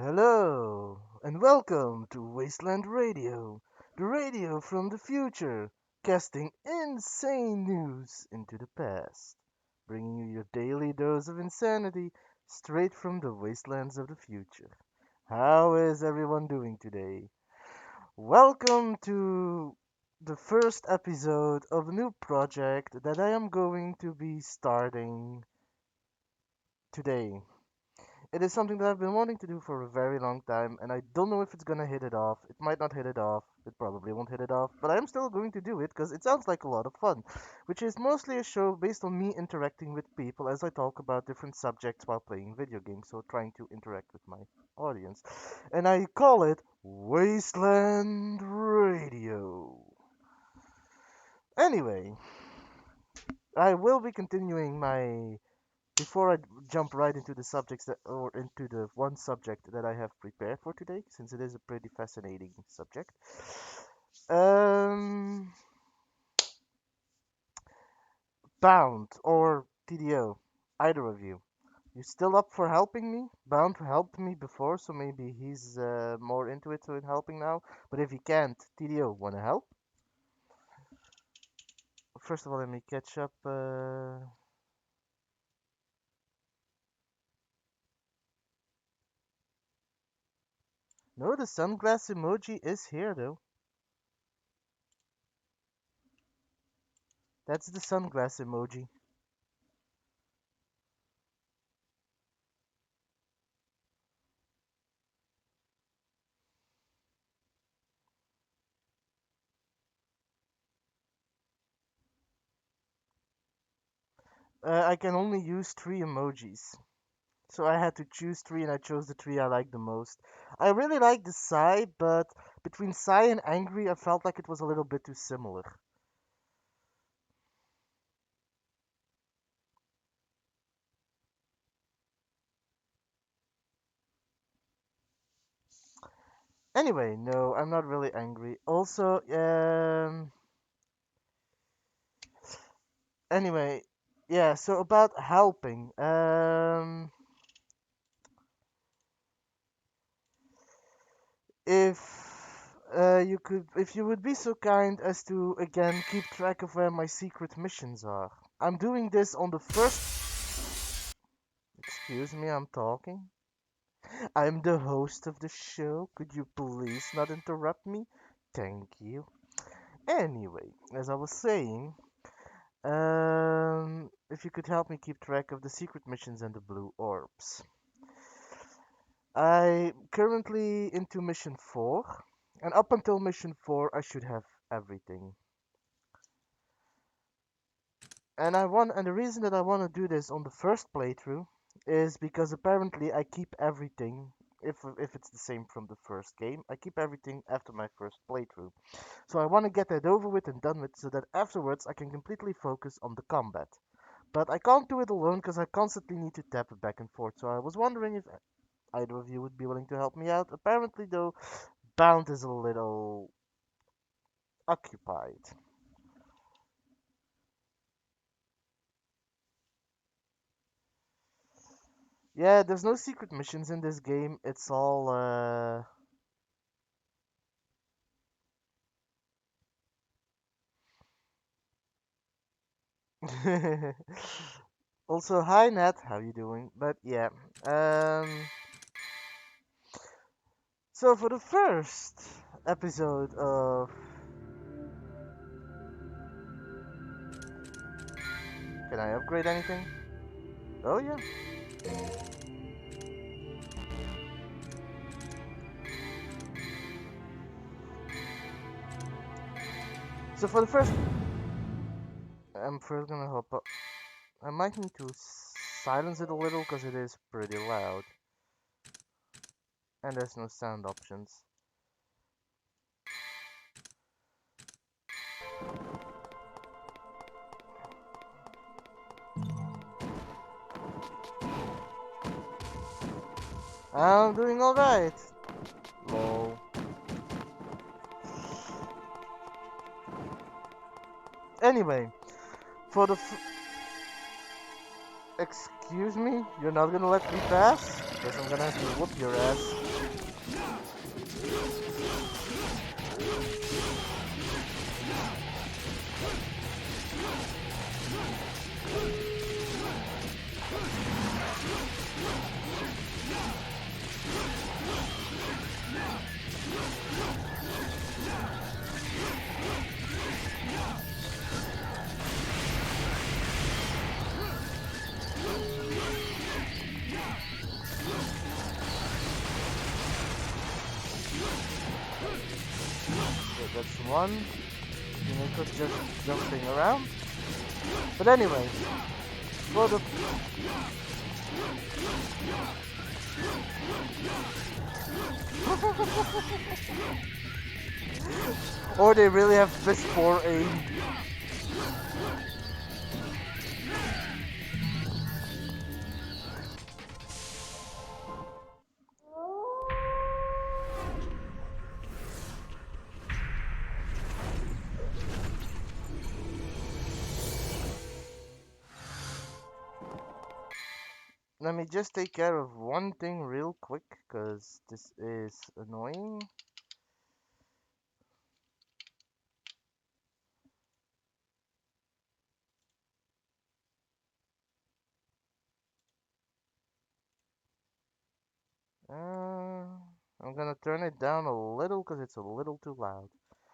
Hello, and welcome to Wasteland Radio, the radio from the future, casting insane news into the past, bringing you your daily dose of insanity straight from the wastelands of the future. How is everyone doing today? Welcome to the first episode of a new project that I am going to be starting today. It is something that I've been wanting to do for a very long time, and I don't know if it's gonna hit it off. It might not hit it off. It probably won't hit it off, but I'm still going to do it because it sounds like a lot of fun, which is mostly a show based on me interacting with people as I talk about different subjects while playing video games, so trying to interact with my audience. And I call it Wasteland Radio. Anyway, I will be continuing my before I jump right into the subjects that, or into the one subject that I have prepared for today, since it is a pretty fascinating subject. Um, Bound or TDO, either of you. You still up for helping me? Bound helped me before, so maybe he's more into it, so in helping now. But if he can't, TDO, wanna help? First of all, let me catch up. No, the sunglass emoji is here though. That's the sunglass emoji. I can only use three emojis. So I had to choose three and I chose the three I like the most. I really like the sigh, but between sigh and angry, I felt like it was a little bit too similar. Anyway, no, I'm not really angry. Also, anyway, yeah, so about helping. If you would be so kind as to again keep track of where my secret missions are. I'm doing this on the first. Excuse me, I'm talking. I'm the host of the show. Could you please not interrupt me? Thank you. Anyway, as I was saying, if you could help me keep track of the secret missions and the blue orbs. I'm currently into mission 4, and up until mission 4, I should have everything. And the reason that I want to do this on the first playthrough is because apparently I keep everything. If it's the same from the first game, I keep everything after my first playthrough. So I want to get that over with and done with so that afterwards I can completely focus on the combat. But I can't do it alone because I constantly need to tap it back and forth. So I was wondering if either of you would be willing to help me out. Apparently, though, Bound is a little occupied. Yeah, there's no secret missions in this game. It's all Also, hi Nat, how you doing? But yeah, um, so for the first episode of, can I upgrade anything? Oh yeah. So for the first, I'm first gonna hop up. I might need to silence it a little because it is pretty loud, and there's no sound options. I'm doing alright. Lol. Anyway, for the excuse me? You're not gonna let me pass? Guess I'm gonna have to whoop your ass. Okay, that's one. Unico just jumping around. But anyway, for the or they really have piss poor aim. Let me just take care of one thing real quick, because this is annoying. I'm gonna turn it down a little because it's a little too loud.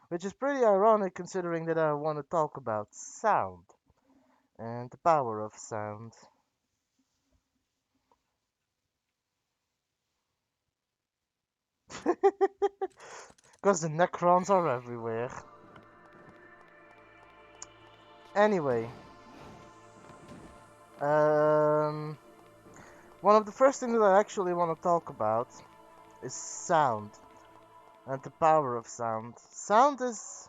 Which is pretty ironic considering that I want to talk about sound and the power of sound. Because the Necrons are everywhere. Anyway, um, one of the first things that I actually want to talk about is sound and the power of sound. Sound is,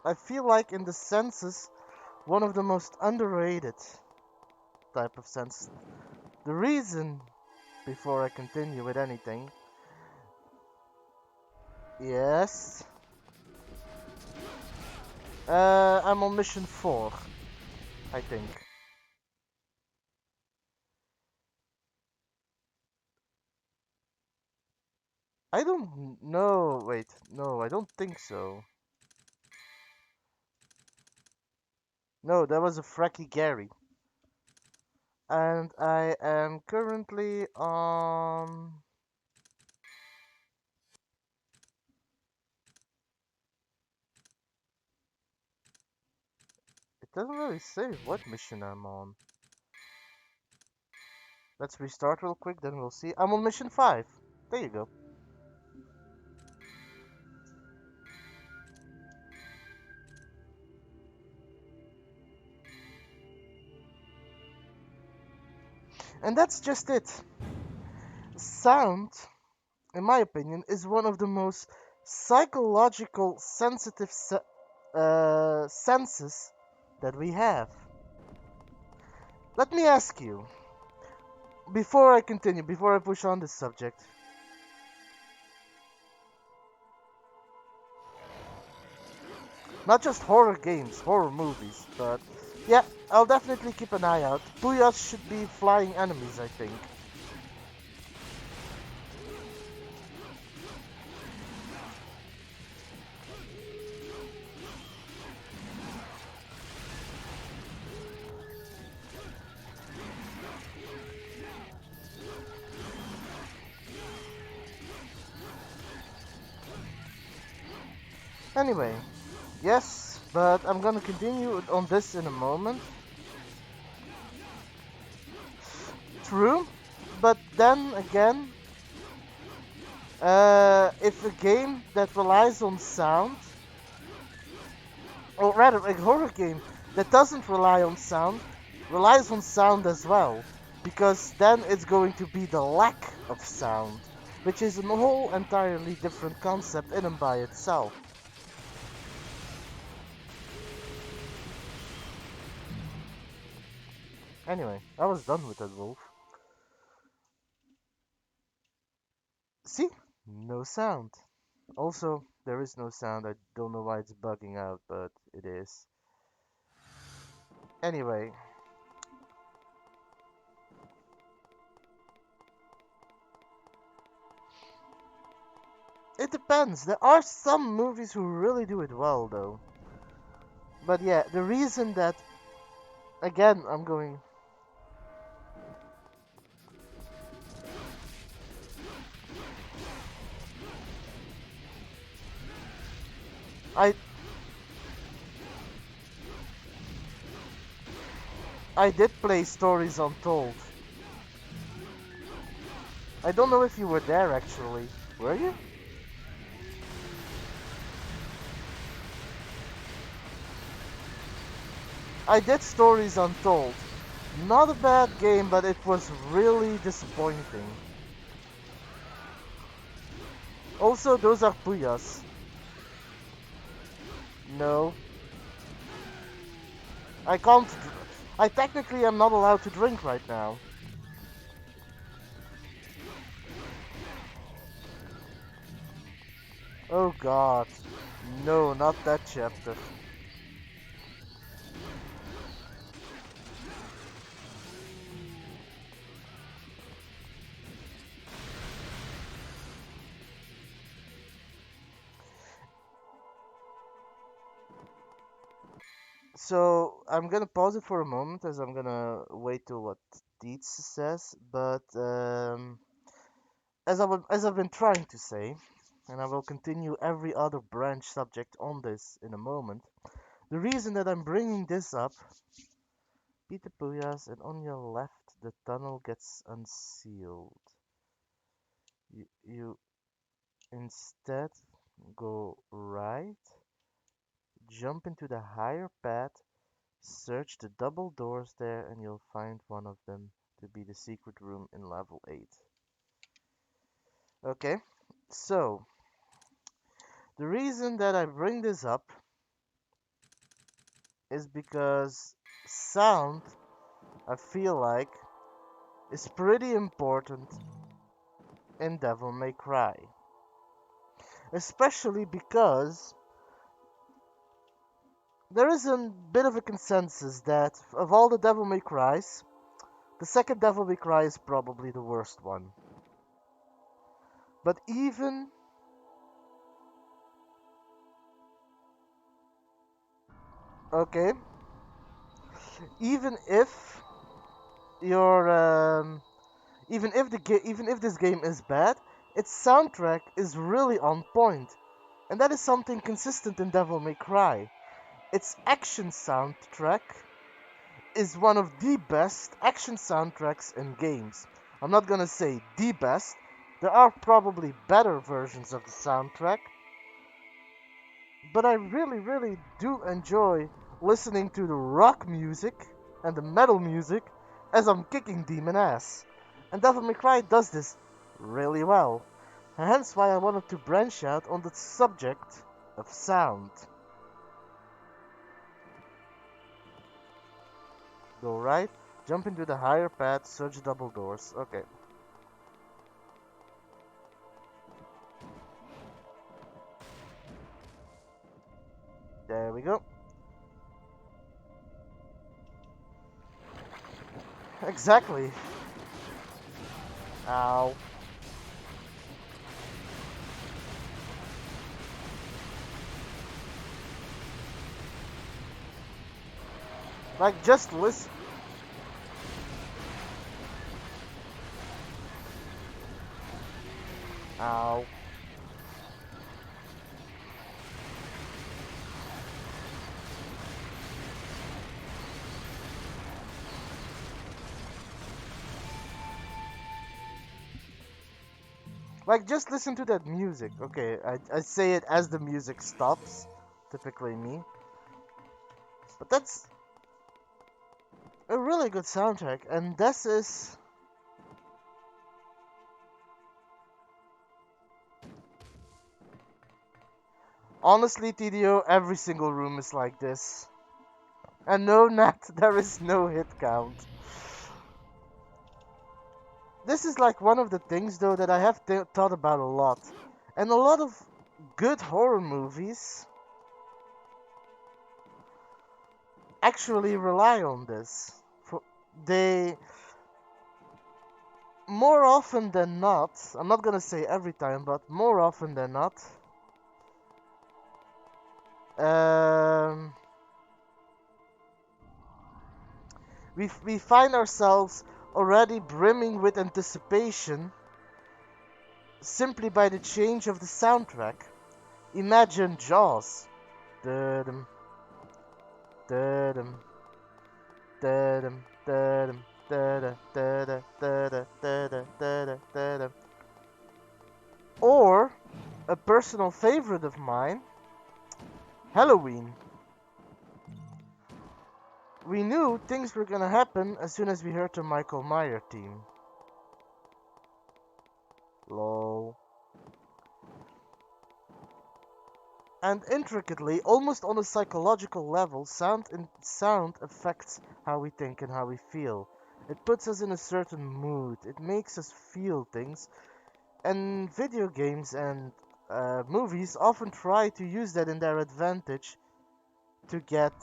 I feel like, in the senses, one of the most underrated type of sense. The reason, before I continue with anything, yes, I'm on mission 4, I think. I don't know. Wait, no, I don't think so. No, that was a Fracky Gary. And I am currently on. It doesn't really say what mission I'm on. Let's restart real quick, then we'll see. I'm on mission 5. There you go. And that's just it. Sound, in my opinion, is one of the most psychological sensitive senses that we have. Let me ask you, before I continue, before I push on this subject, not just horror games, horror movies, but yeah, I'll definitely keep an eye out. Booyahs should be flying enemies, I think. Anyway, yes, but I'm gonna continue on this in a moment. True, but then again, if a game that relies on sound, or rather a horror game that doesn't rely on sound, relies on sound as well, because then it's going to be the lack of sound, which is a whole entirely different concept in and by itself. Anyway, I was done with that wolf. See? No sound. Also, there is no sound. I don't know why it's bugging out, but it is. Anyway, it depends. There are some movies who really do it well, though. But yeah, the reason that, again, I'm going. I I did play Stories Untold. I don't know if you were there actually. Were you? I did Stories Untold. Not a bad game, but it was really disappointing. Also, those are puyas. No, I can't. I technically am not allowed to drink right now. Oh god. No, not that chapter. So, I'm gonna pause it for a moment as I'm gonna wait till what Dietz says, but as I've been trying to say, and I will continue every other branch subject on this in a moment, the reason that I'm bringing this up, beat the Puyas, and on your left the tunnel gets unsealed. You instead go right, jump into the higher path, search the double doors there, and you'll find one of them to be the secret room in level 8. Okay, so the reason that I bring this up is because sound, I feel like, is pretty important in Devil May Cry. Especially because there is a bit of a consensus that of all the Devil May Cries, the second Devil May Cry is probably the worst one. But okay, even if your even if this game is bad, its soundtrack is really on point, and that is something consistent in Devil May Cry. Its action soundtrack is one of the best action soundtracks in games. I'm not gonna say the best. There are probably better versions of the soundtrack, but I really do enjoy listening to the rock music and the metal music as I'm kicking demon ass. And Devil May Cry does this really well. And hence why I wanted to branch out on the subject of sound. Go right, jump into the higher path, search double doors. Okay. There we go. Exactly. Ow. Like, just listen. Ow. Like, just listen to that music. Okay, I say it as the music stops. Typically me. But that's a really good soundtrack. And this is... Honestly, TDO, every single room is like this. And no, Nat, there is no hit count. This is like one of the things, though, that I have thought about a lot. And a lot of good horror movies actually rely on this. They more often than not, I'm not gonna say every time, but more often than not, um, we find ourselves already brimming with anticipation simply by the change of the soundtrack. Imagine Jaws. Da-dum, da-dum, da-dum, da-dum, da-da, da-da, da-da, da-da, da-da, da-da. Or, a personal favorite of mine, Halloween. We knew things were gonna happen as soon as we heard the Michael Myers theme. Lol. And intricately, almost on a psychological level, sound affects how we think and how we feel. It puts us in a certain mood. It makes us feel things. And video games and movies often try to use that in their advantage to get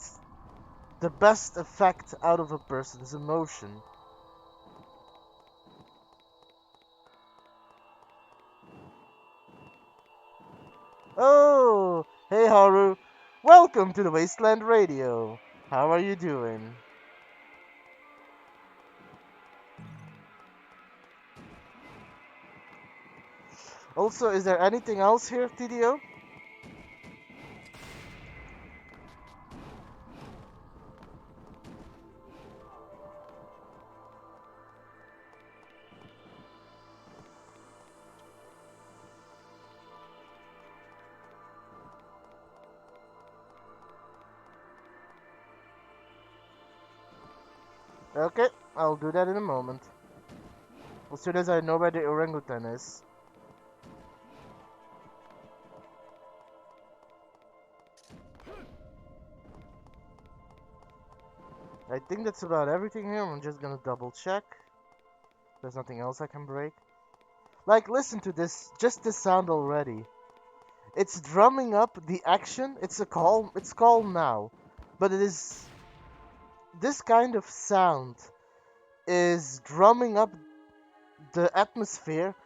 the best effect out of a person's emotion. Oh, hey Haru. Welcome to the Wasteland Radio. How are you doing? Also, is there anything else here, TDO? Okay, I'll do that in a moment. As soon as I know where the orangutan is. I think that's about everything here. I'm just gonna double check. There's nothing else I can break. Like, listen to this. Just this sound already. It's drumming up the action. It's calm now. But it is... This kind of sound is drumming up the atmosphere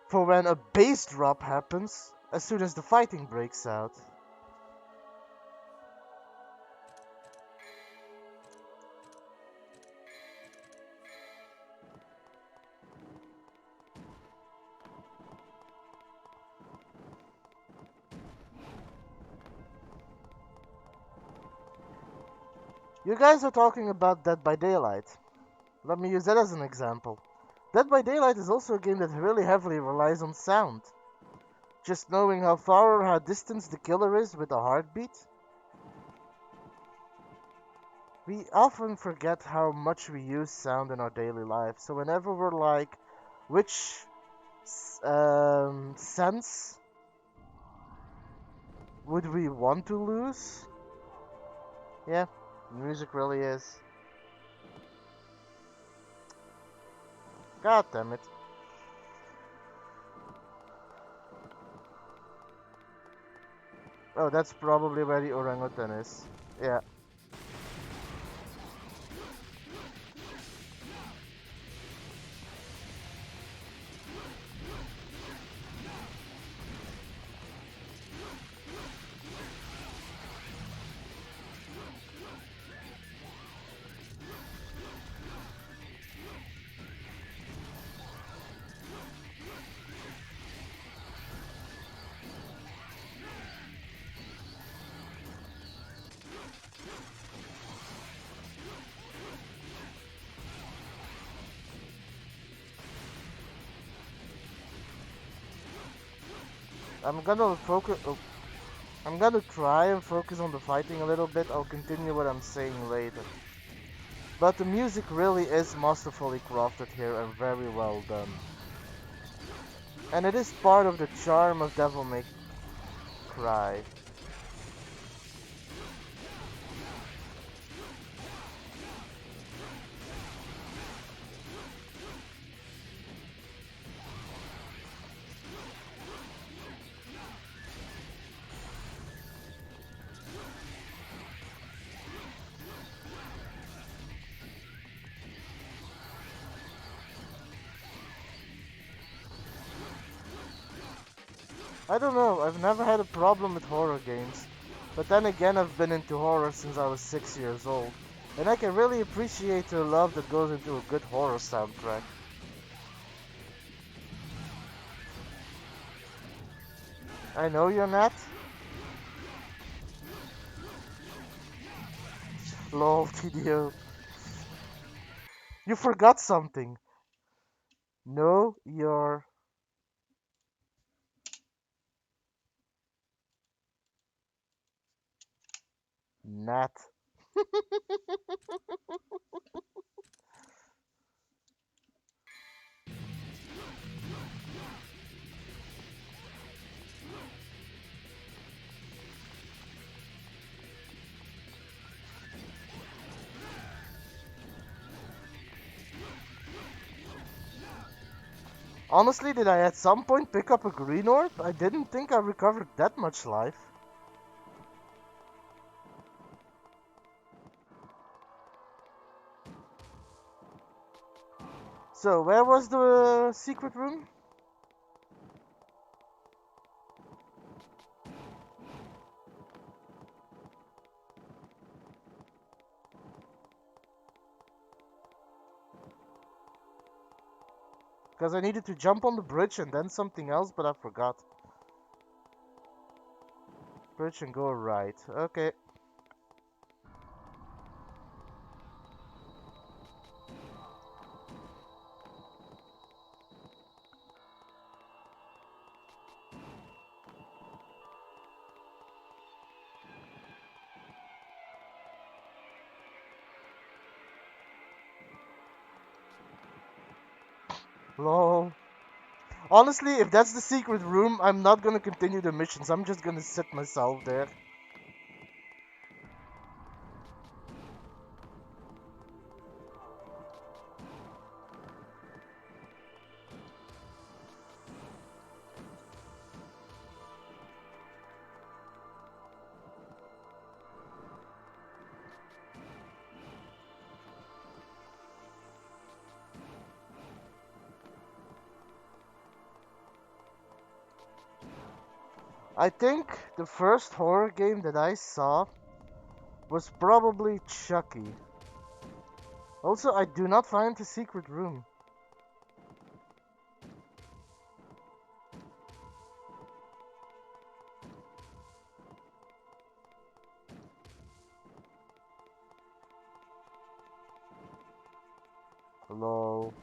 for when a bass drop happens as soon as the fighting breaks out. You guys are talking about Dead by Daylight. Let me use that as an example. Dead by Daylight is also a game that really heavily relies on sound. Just knowing how far or how distant the killer is with a heartbeat. We often forget how much we use sound in our daily life. So whenever we're like, which sense would we want to lose? Yeah, music really is. God damn it. Oh, that's probably where the orangutan is. Yeah. I'm gonna focus. Oh, I'm gonna try and focus on the fighting a little bit. I'll continue what I'm saying later. But the music really is masterfully crafted here and very well done. And it is part of the charm of Devil May Cry. I don't know, I've never had a problem with horror games. But then again, I've been into horror since I was 6 years old. And I can really appreciate the love that goes into a good horror soundtrack. I know you're not. Lol, TDO. You forgot something. No, you're not. Honestly, did I at some point pick up a green orb? I didn't think I recovered that much life. So, where was the secret room? Because I needed to jump on the bridge and then something else, but I forgot. Bridge and go right. Okay. Lol. Honestly, if that's the secret room, I'm not gonna continue the missions. I'm just gonna sit myself there. I think the first horror game that I saw was probably Chucky. Also, I do not find the secret room. Lol.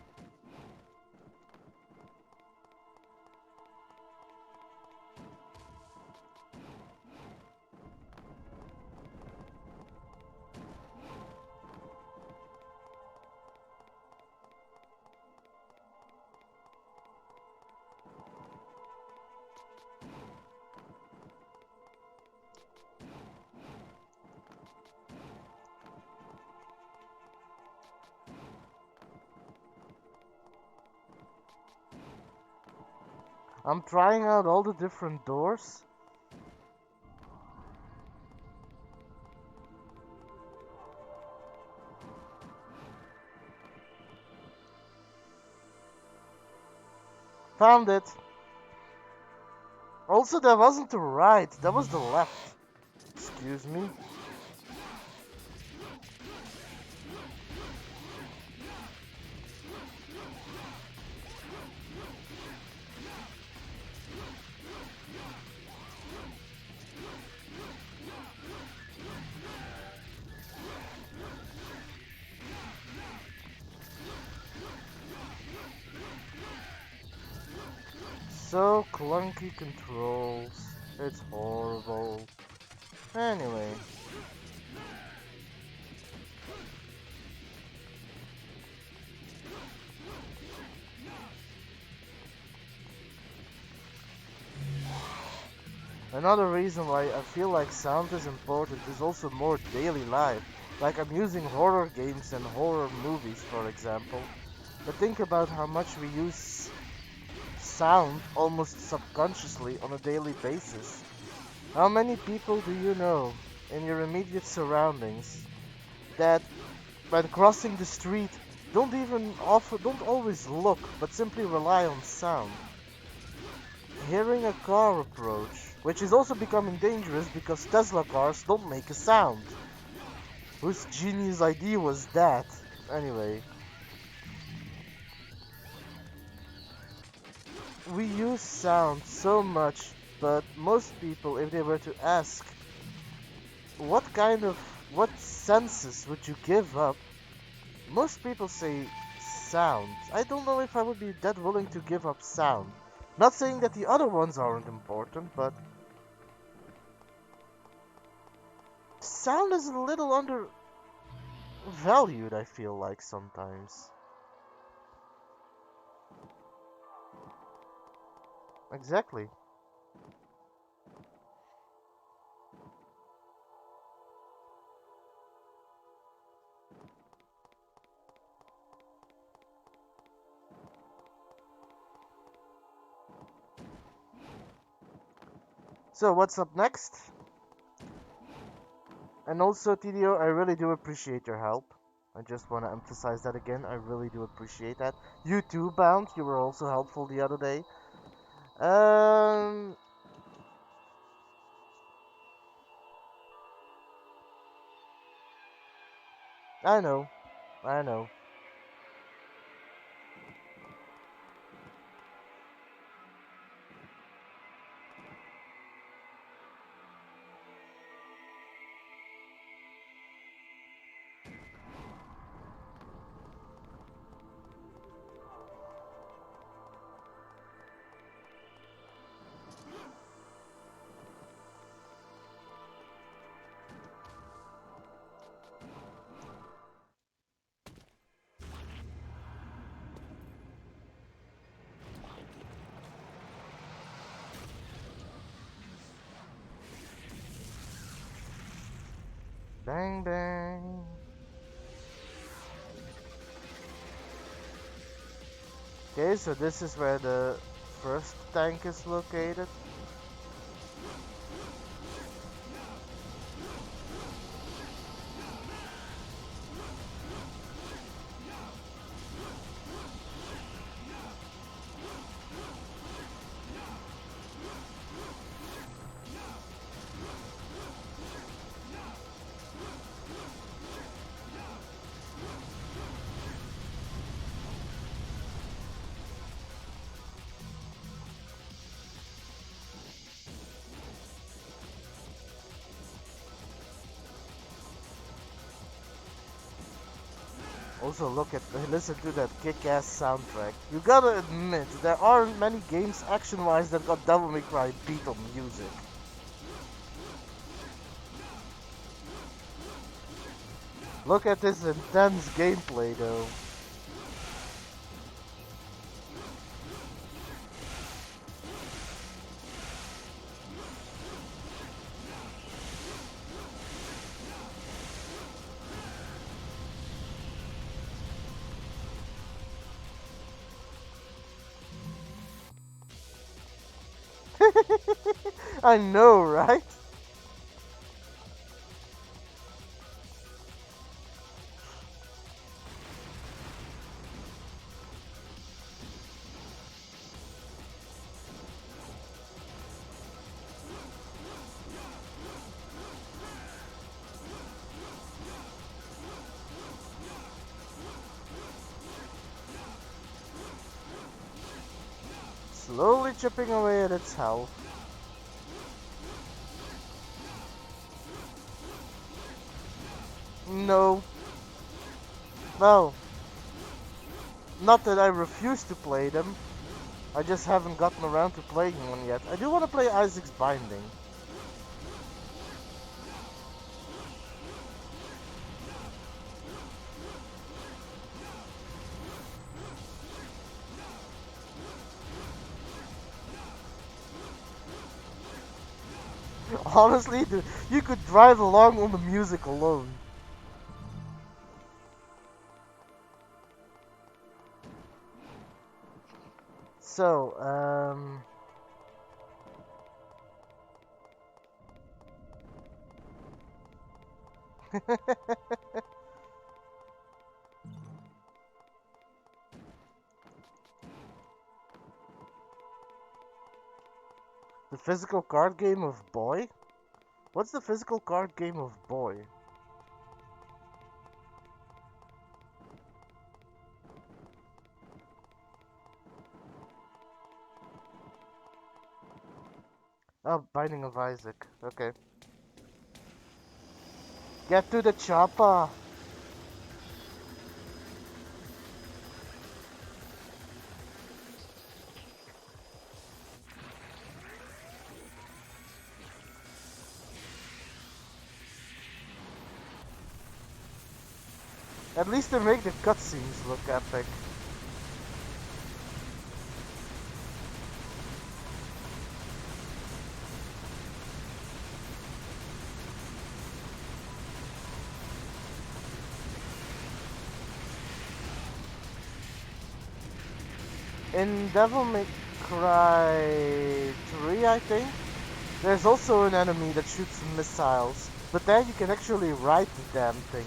I'm trying out all the different doors. Found it. Also, that wasn't the right, that was the left. Excuse me. So clunky controls. It's horrible. Anyway. Another reason why I feel like sound is important is also more daily life. Like I'm using horror games and horror movies, for example. But think about how much we use sound almost subconsciously on a daily basis. How many people do you know in your immediate surroundings that when crossing the street don't always look but simply rely on sound? hearing a car approach, which is also becoming dangerous because Tesla cars don't make a sound. Whose genius idea was that? Anyway, we use sound so much, but most people, if they were to ask, what kind of, what senses would you give up? Most people say sound. I don't know if I would be that willing to give up sound. Not saying that the other ones aren't important, but sound is a little undervalued, I feel like sometimes. Exactly. So, what's up next? And also, TDO, I really do appreciate your help. I just want to emphasize that again. I really do appreciate that. You too, Bound. You were also helpful the other day. Um, I know. I know. Bang, bang. Okay, so this is where the first tank is located. Also, listen to that kick-ass soundtrack. You gotta admit, there aren't many games action-wise that got Devil May Cry beat on music. Look at this intense gameplay, though. I know, right? Slowly chipping away at its health. No. Well, not that I refuse to play them. I just haven't gotten around to playing one yet. I do want to play Isaac's Binding. Honestly, you could drive along on the music alone. So, The physical card game of Boy? What's the physical card game of Boy? Oh, Binding of Isaac. Okay. Get to the chopper! At least they make the cutscenes look epic. In Devil May Cry 3, I think, there's also an enemy that shoots missiles, but there you can actually ride the damn thing.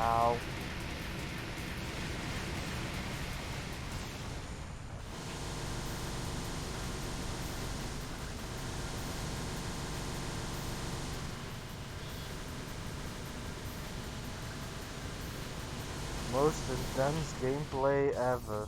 Ow. Most intense gameplay ever.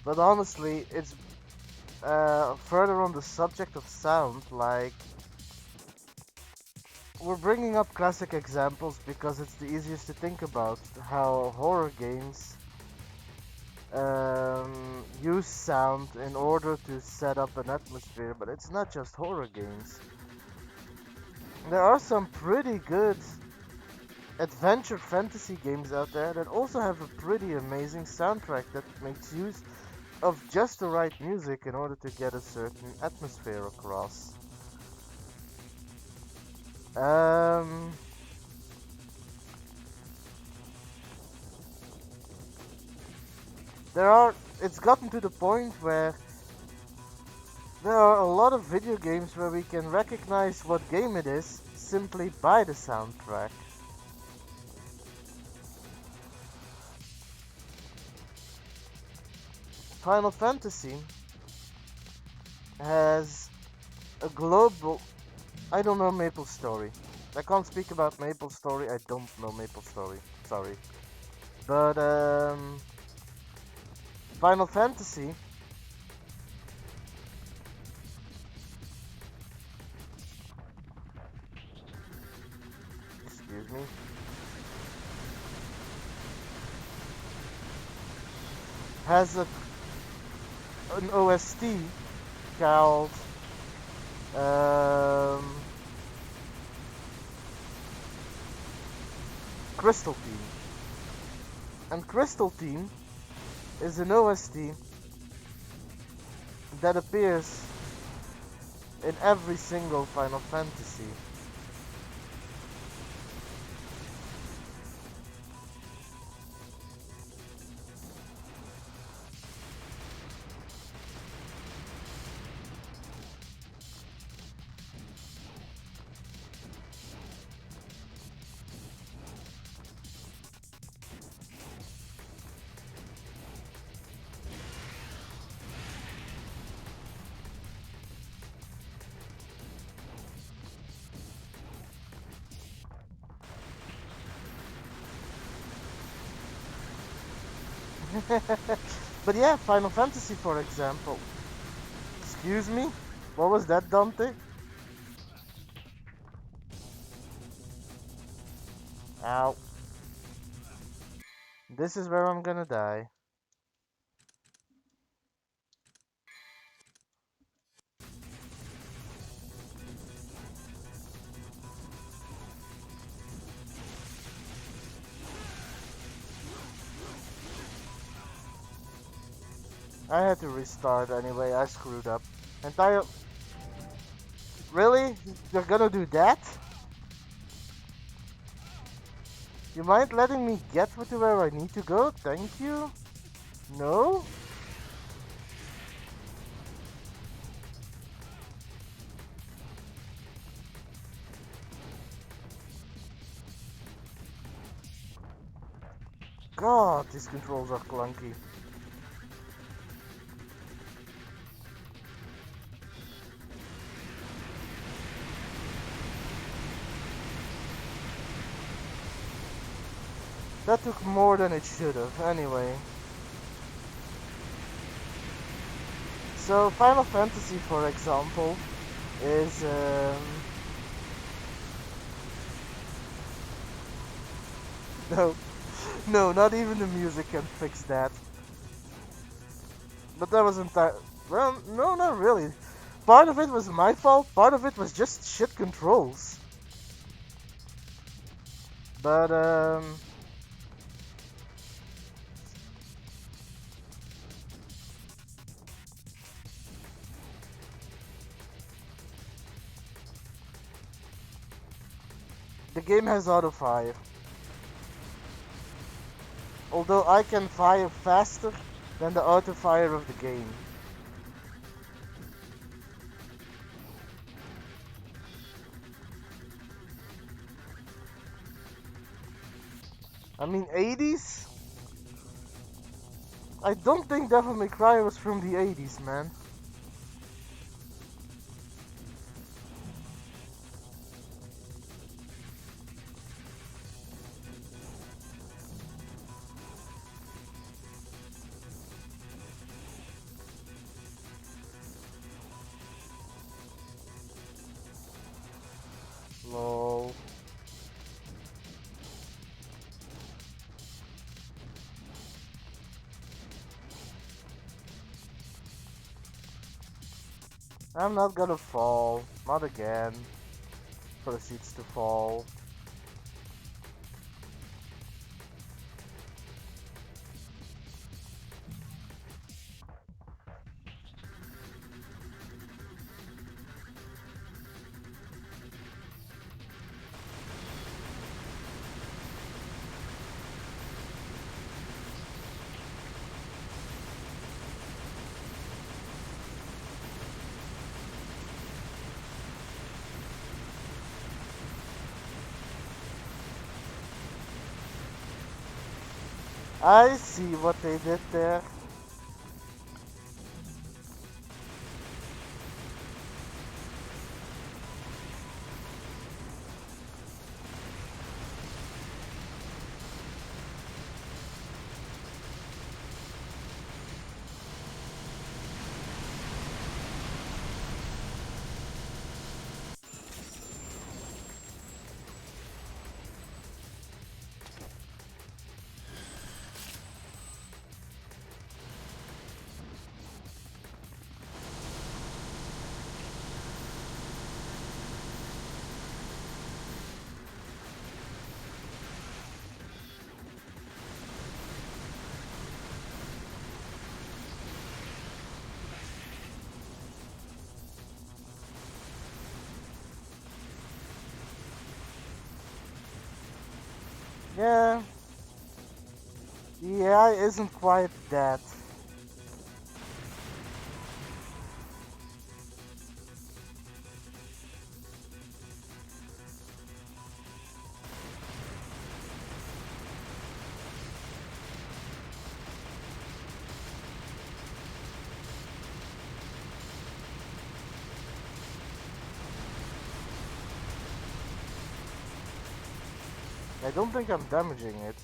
But honestly, it's further on the subject of sound, like, we're bringing up classic examples because it's the easiest to think about how horror games use sound in order to set up an atmosphere, but it's not just horror games. There are some pretty good adventure fantasy games out there that also have a pretty amazing soundtrack that makes use of just the right music in order to get a certain atmosphere across. It's gotten to the point where there are a lot of video games where we can recognize what game it is simply by the soundtrack. Final Fantasy has a global... I don't know Maple Story. I can't speak about Maple Story, I don't know Maple Story. Sorry. But, Final Fantasy excuse me, has an OST called Crystal Team. And Crystal Team is an OST that appears in every single Final Fantasy. But yeah, Final Fantasy, for example. Excuse me? What was that, Dante? Ow. This is where I'm gonna die. I had to restart anyway. I screwed up. Entire. Really? You're gonna do that? You mind letting me get to where I need to go? Thank you. No? God, these controls are clunky. That took more than it should have, anyway. So, Final Fantasy, for example, is, no, no, not even the music can fix that. But that was entire. Well, no, not really. Part of it was my fault, part of it was just shit controls. But, the game has auto-fire. Although I can fire faster than the auto-fire of the game. I mean, 80s? I don't think Devil May Cry was from the 80s, man. Lol. I'm not gonna fall. Not again. Proceeds to fall. I see what they did there. Yeah. The AI isn't quite that. I don't think I'm damaging it.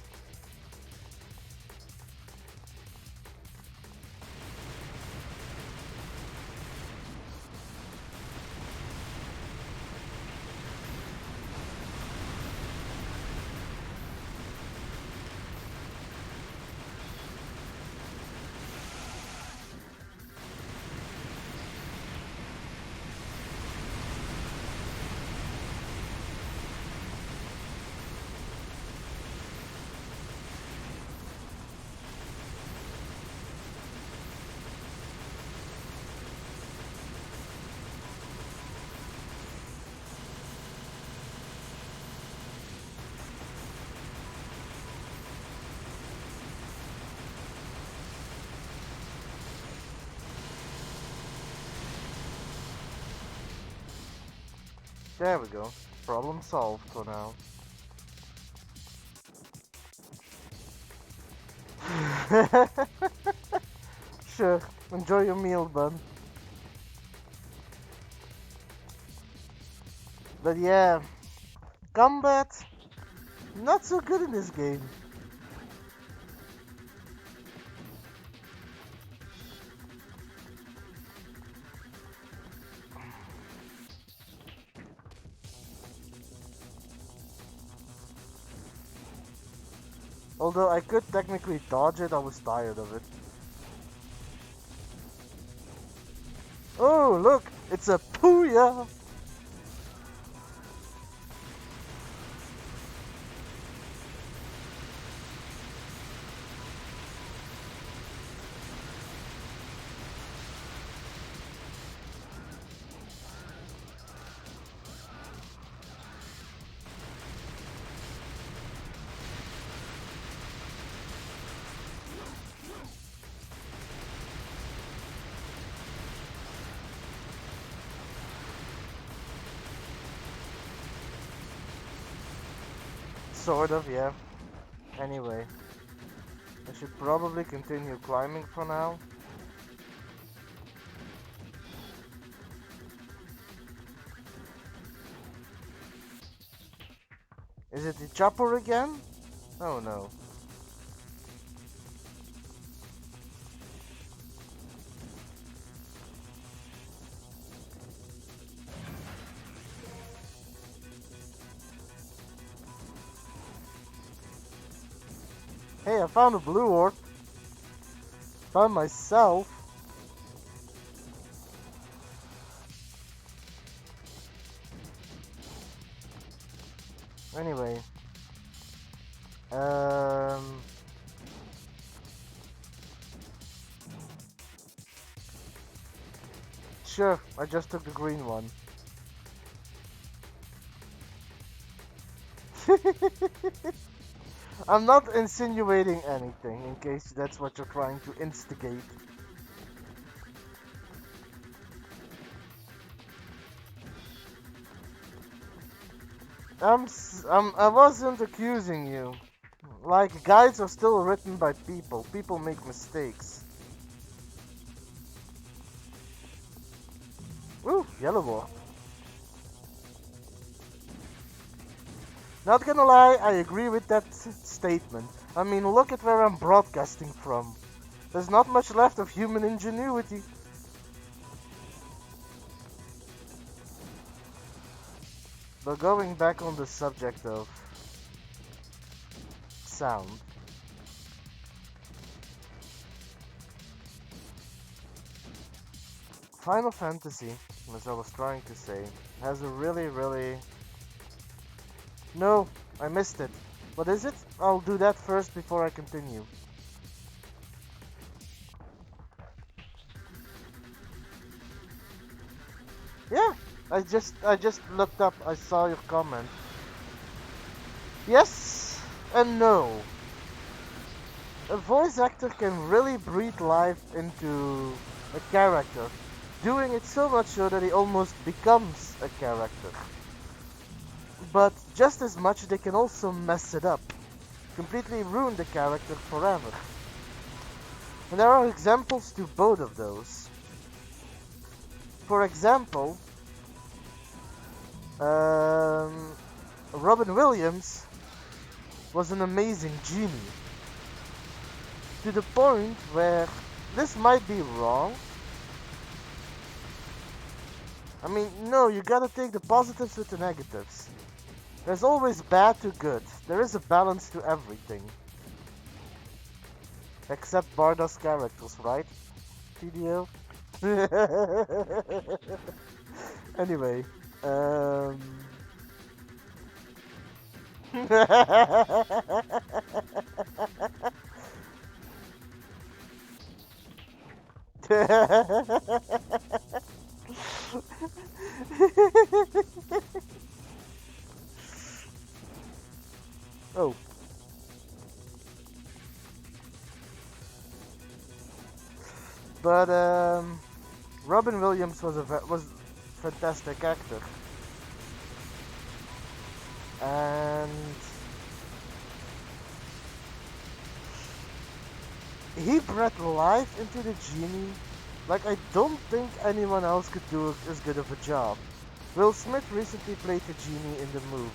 There we go. Problem solved for now. Sure, enjoy your meal, bud. But yeah, combat, not so good in this game. Although I could technically dodge it, I was tired of it. Oh, look, it's a Puya! Sort of, yeah. Anyway, I should probably continue climbing for now. Is it the chopper again? Oh no. Hey, I found a blue orb. Found myself. Anyway. Sure, I just took the green one. I'm not insinuating anything, in case that's what you're trying to instigate. I wasn't accusing you. Like, guides are still written by people. People make mistakes. Ooh, yellow orb. Not gonna lie, I agree with that statement. I mean, look at where I'm broadcasting from. There's not much left of human ingenuity. But going back on the subject of sound. Final Fantasy, as I was trying to say, has a really... No, I missed it. What is it? I'll do that first before I continue. Yeah, I just looked up. I saw your comment. Yes and no. A voice actor can really breathe life into a character, doing it so much so that he almost becomes a character. But just as much, they can also mess it up, completely ruin the character forever. And there are examples to both of those. For example, Robin Williams was an amazing genie. To the point where this might be wrong. I mean, no, you gotta take the positives with the negatives. There's always bad to good. There is a balance to everything. Except Barda's characters, right? TDO? Anyway, oh. But Robin Williams was fantastic actor. he brought life into the genie. Like, I don't think anyone else could do as good of a job. Will Smith recently played the genie in the movie.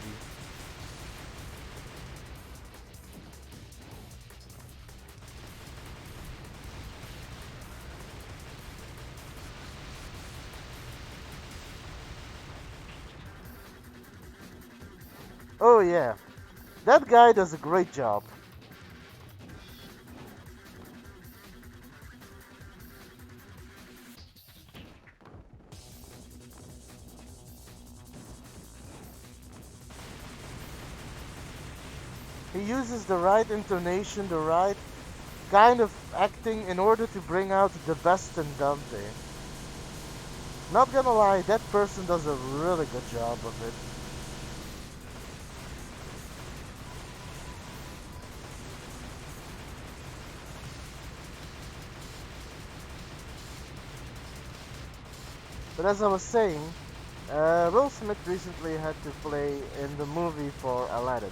Oh yeah, that guy does a great job. He uses the right intonation, the right kind of acting in order to bring out the best in Dante. Not gonna lie, that person does a really good job of it. But as I was saying, Will Smith recently had to play in the movie for Aladdin.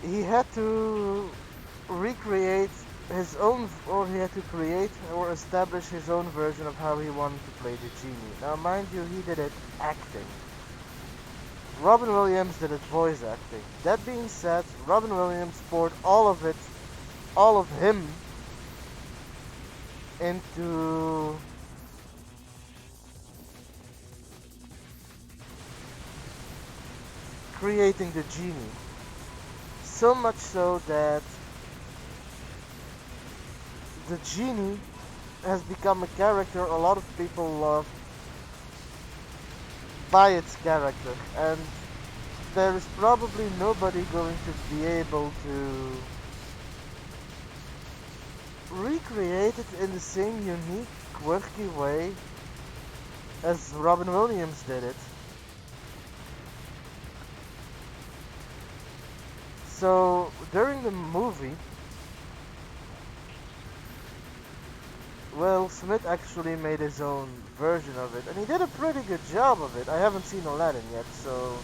He had to recreate his own, or he had to create or establish his own version of how he wanted to play the genie. Now, mind you, he did it acting. Robin Williams did it voice acting. That being said, Robin Williams poured all of it, all of him, into creating the genie. So much so that the genie has become a character a lot of people love by its character, and there is probably nobody going to be able to recreate it in the same unique, quirky way as Robin Williams did it. So during the movie, Will Smith actually made his own version of it, and he did a pretty good job of it. I haven't seen Aladdin yet, so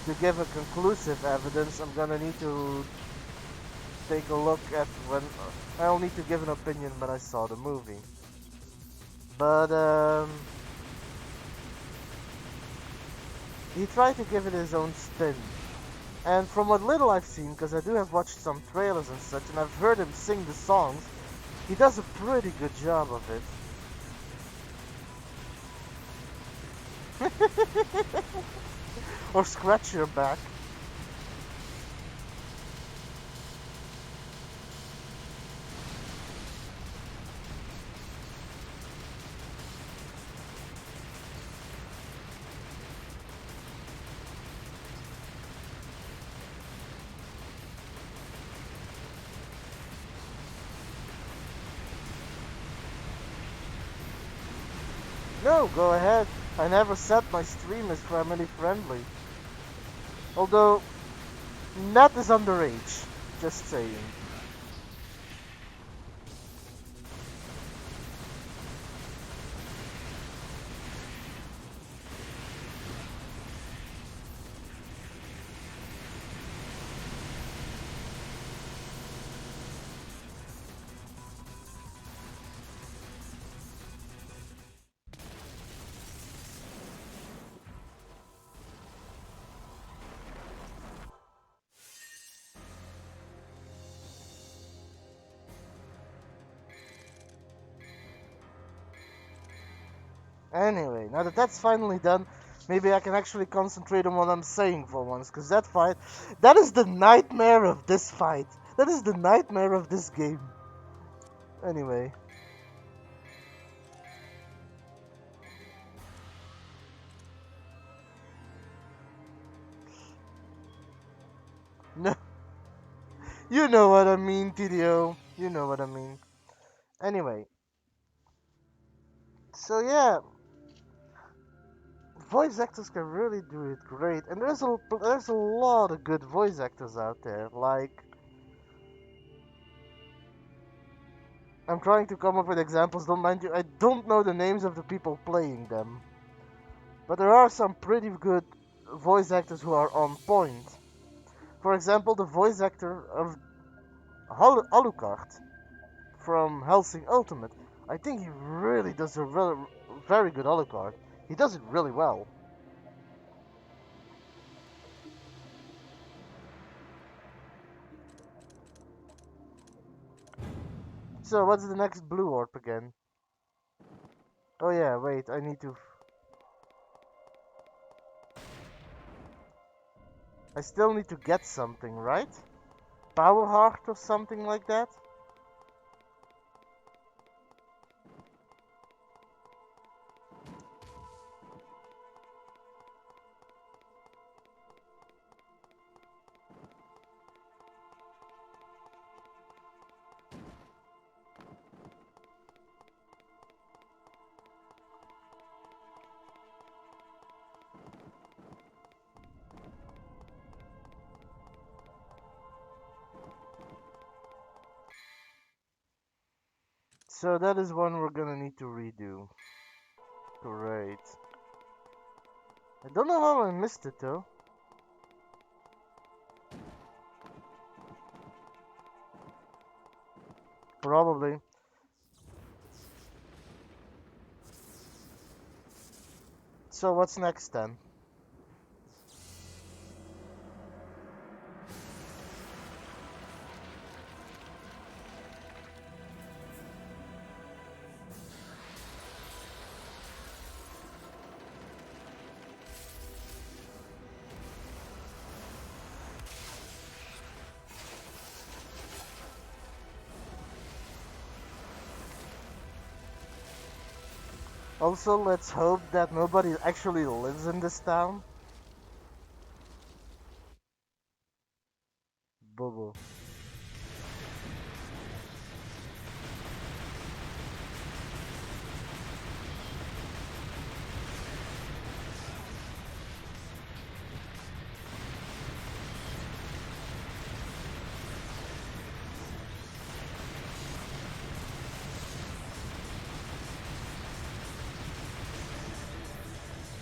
to give a conclusive evidence, I'm gonna need to take a look at when I'll need to give an opinion when I saw the movie. But he tried to give it his own spin. And from what little I've seen, because I do have watched some trailers and such, and I've heard him sing the songs, he does a pretty good job of it. Or scratch your back. No, go ahead. I never said my stream is family friendly. Although, Nat is underage. Just saying. Anyway, now that that's finally done, maybe I can actually concentrate on what I'm saying for once, because that fight, that is the nightmare of this fight. That is the nightmare of this game. Anyway. No, you know what I mean, TDO. You know what I mean. Anyway, so yeah, voice actors can really do it great, and there's a lot of good voice actors out there. Like I'm trying to come up with examples, don't mind you. I don't know the names of the people playing them. But there are some pretty good voice actors who are on point. For example, the voice actor of Alucard from Helsing Ultimate. I think he really does a very good Alucard. He does it really well. So, what's the next blue orb again? Oh yeah, wait, I need to... I still need to get something, right? Power Heart or something like that? So that is one we're gonna need to redo. Great. I don't know how I missed it though. Probably. So what's next then? Also, let's hope that nobody actually lives in this town. Bobo.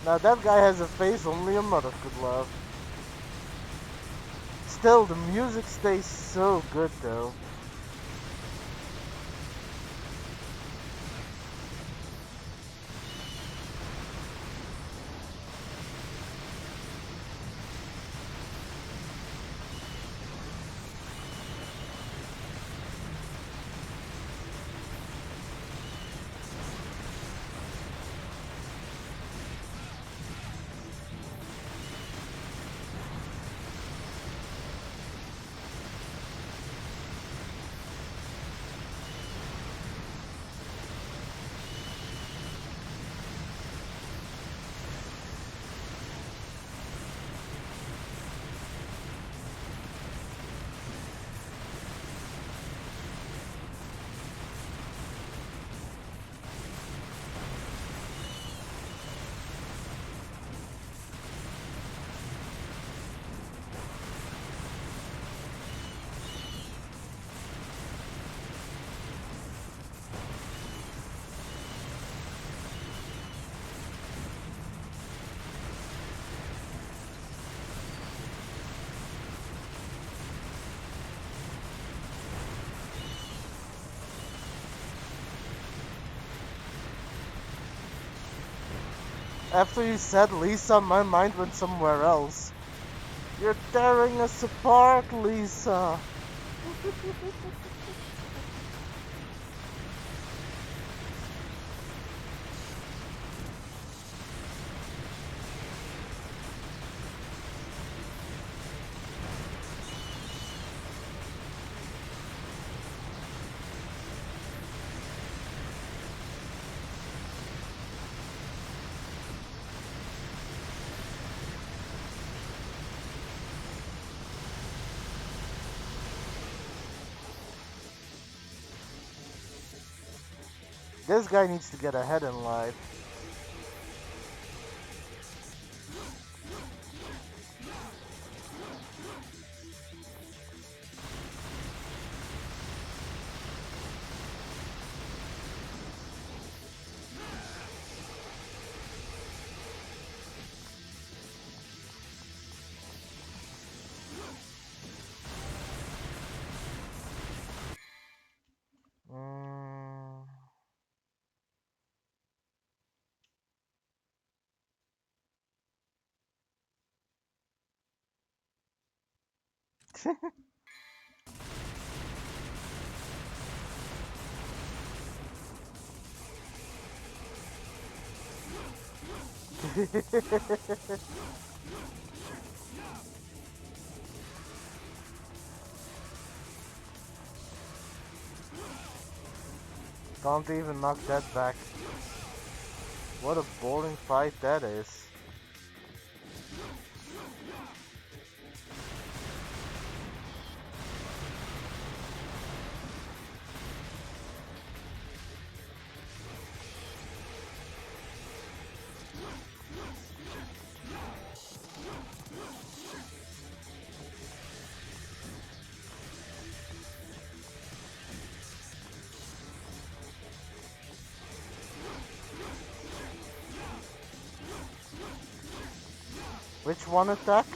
Now that guy has a face only a mother could love. Still, the music stays so good though. After you said Lisa, my mind went somewhere else. You're tearing us apart, Lisa. This guy needs to get ahead in life. Can't even knock that back. What a boring fight that is. Which one attack?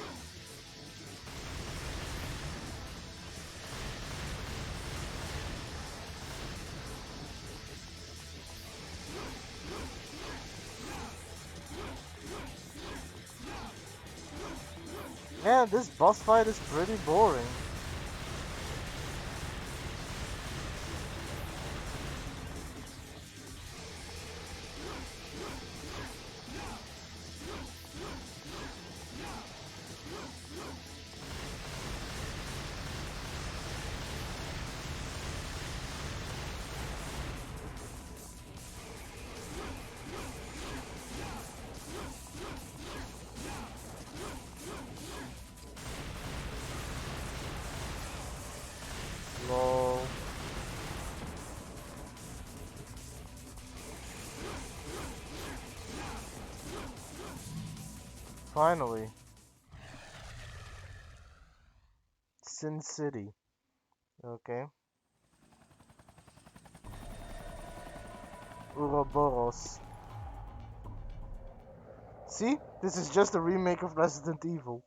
Yeah, this boss fight is pretty boring. Lol. Finally. Sin City. Okay. Ouroboros. See? This is just a remake of Resident Evil.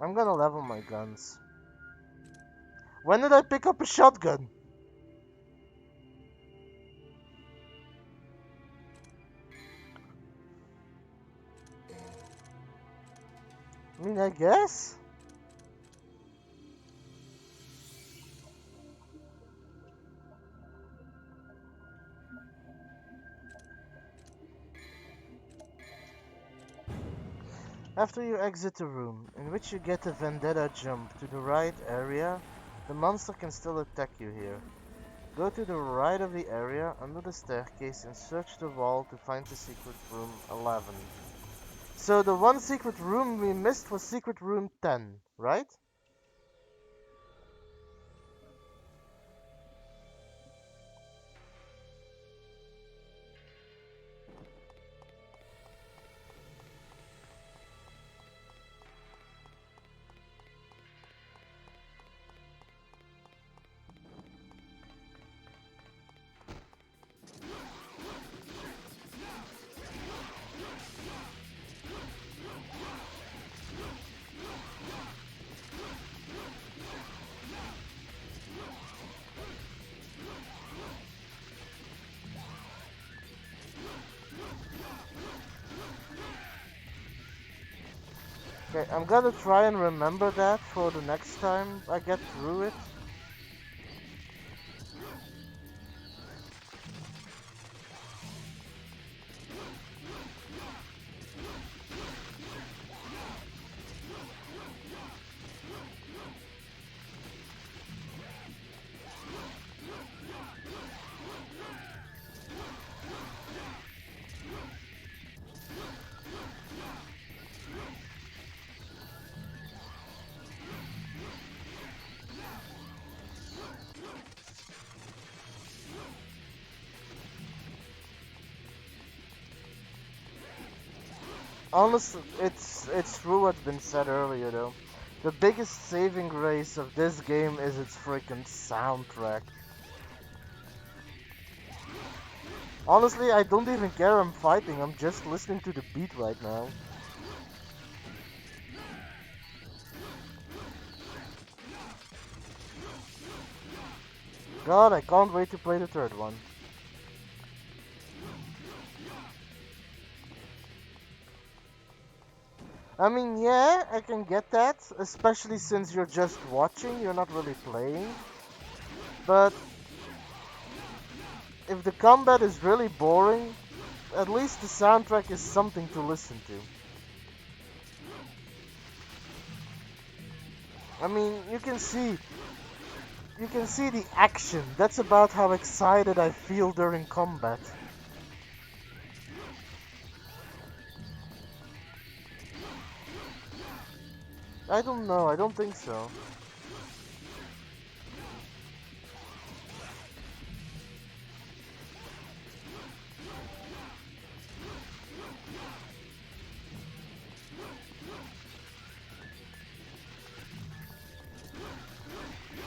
I'm gonna level my guns. When did I pick up a shotgun? I mean, I guess? After you exit the room, in which you get a vendetta jump to the right area, the monster can still attack you here. Go to the right of the area, under the staircase, and search the wall to find the secret room 11. So the one secret room we missed was secret room 10, right? Okay, I'm gonna try and remember that for the next time I get through it. Honestly, it's true what's been said earlier though. The biggest saving grace of this game is its freaking soundtrack. Honestly, I don't even care I'm fighting, I'm just listening to the beat right now. God, I can't wait to play the third one. I mean, yeah, I can get that, especially since you're just watching, you're not really playing. But if the combat is really boring, at least the soundtrack is something to listen to. I mean, you can see the action. That's about how excited I feel during combat. I don't know, I don't think so.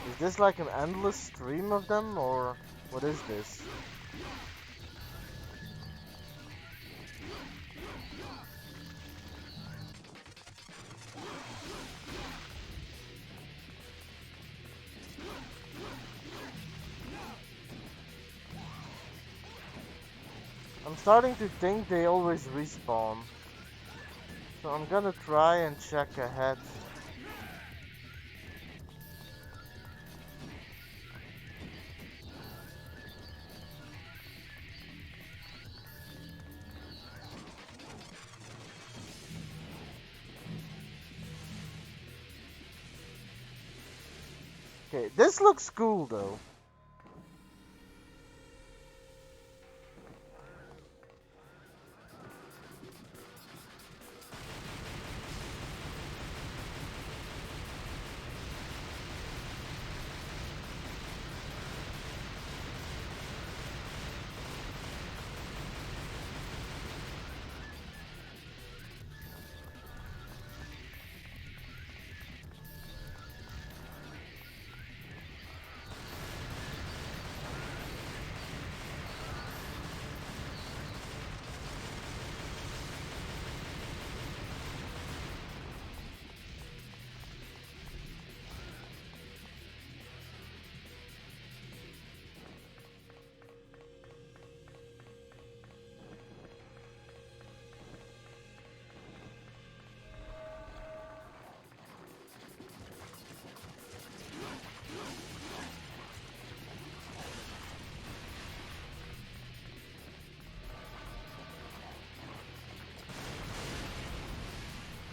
Is this like an endless stream of them, or what is this? I'm starting to think they always respawn. So I'm gonna try and check ahead. Okay, this looks cool though.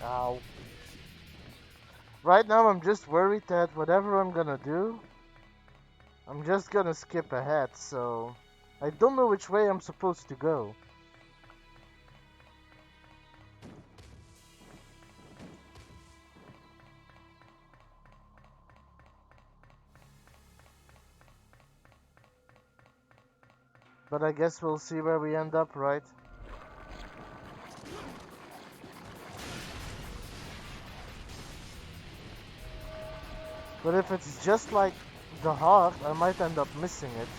Ow. Right now I'm just worried that whatever I'm gonna do, I'm just gonna skip ahead, so I don't know which way I'm supposed to go. But I guess we'll see where we end up, right? But if it's just like the heart, I might end up missing it.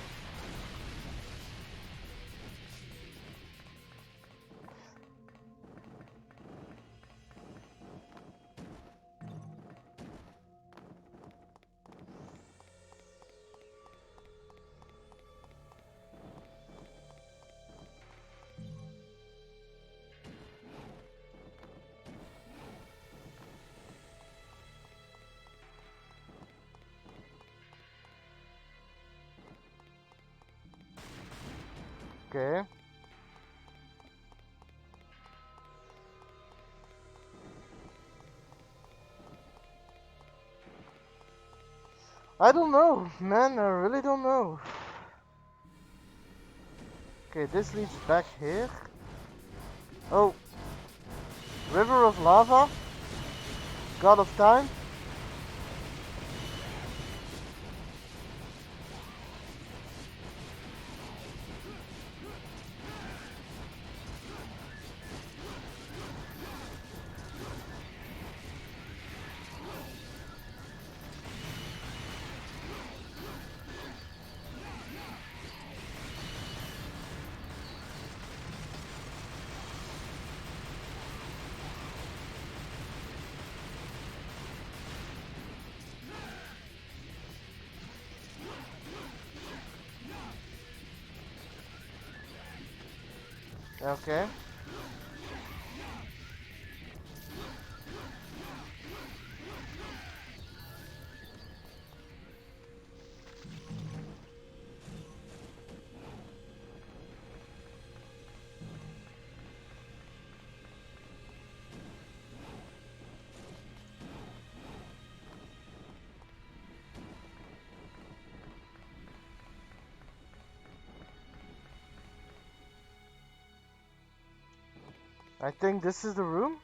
Okay. I don't know, man, I really don't know. Okay, this leads back here. Oh, River of Lava? God of Time? Okay. I think this is the room.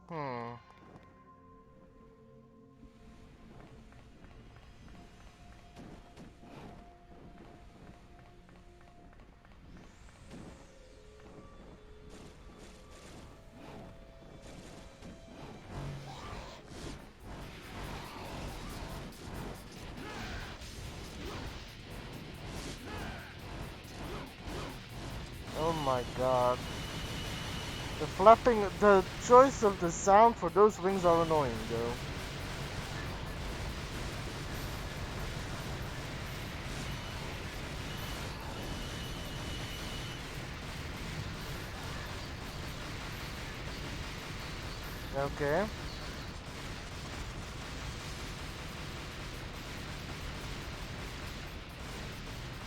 Hmm. Oh my god. The flapping, the choice of the sound for those wings are annoying though. Okay.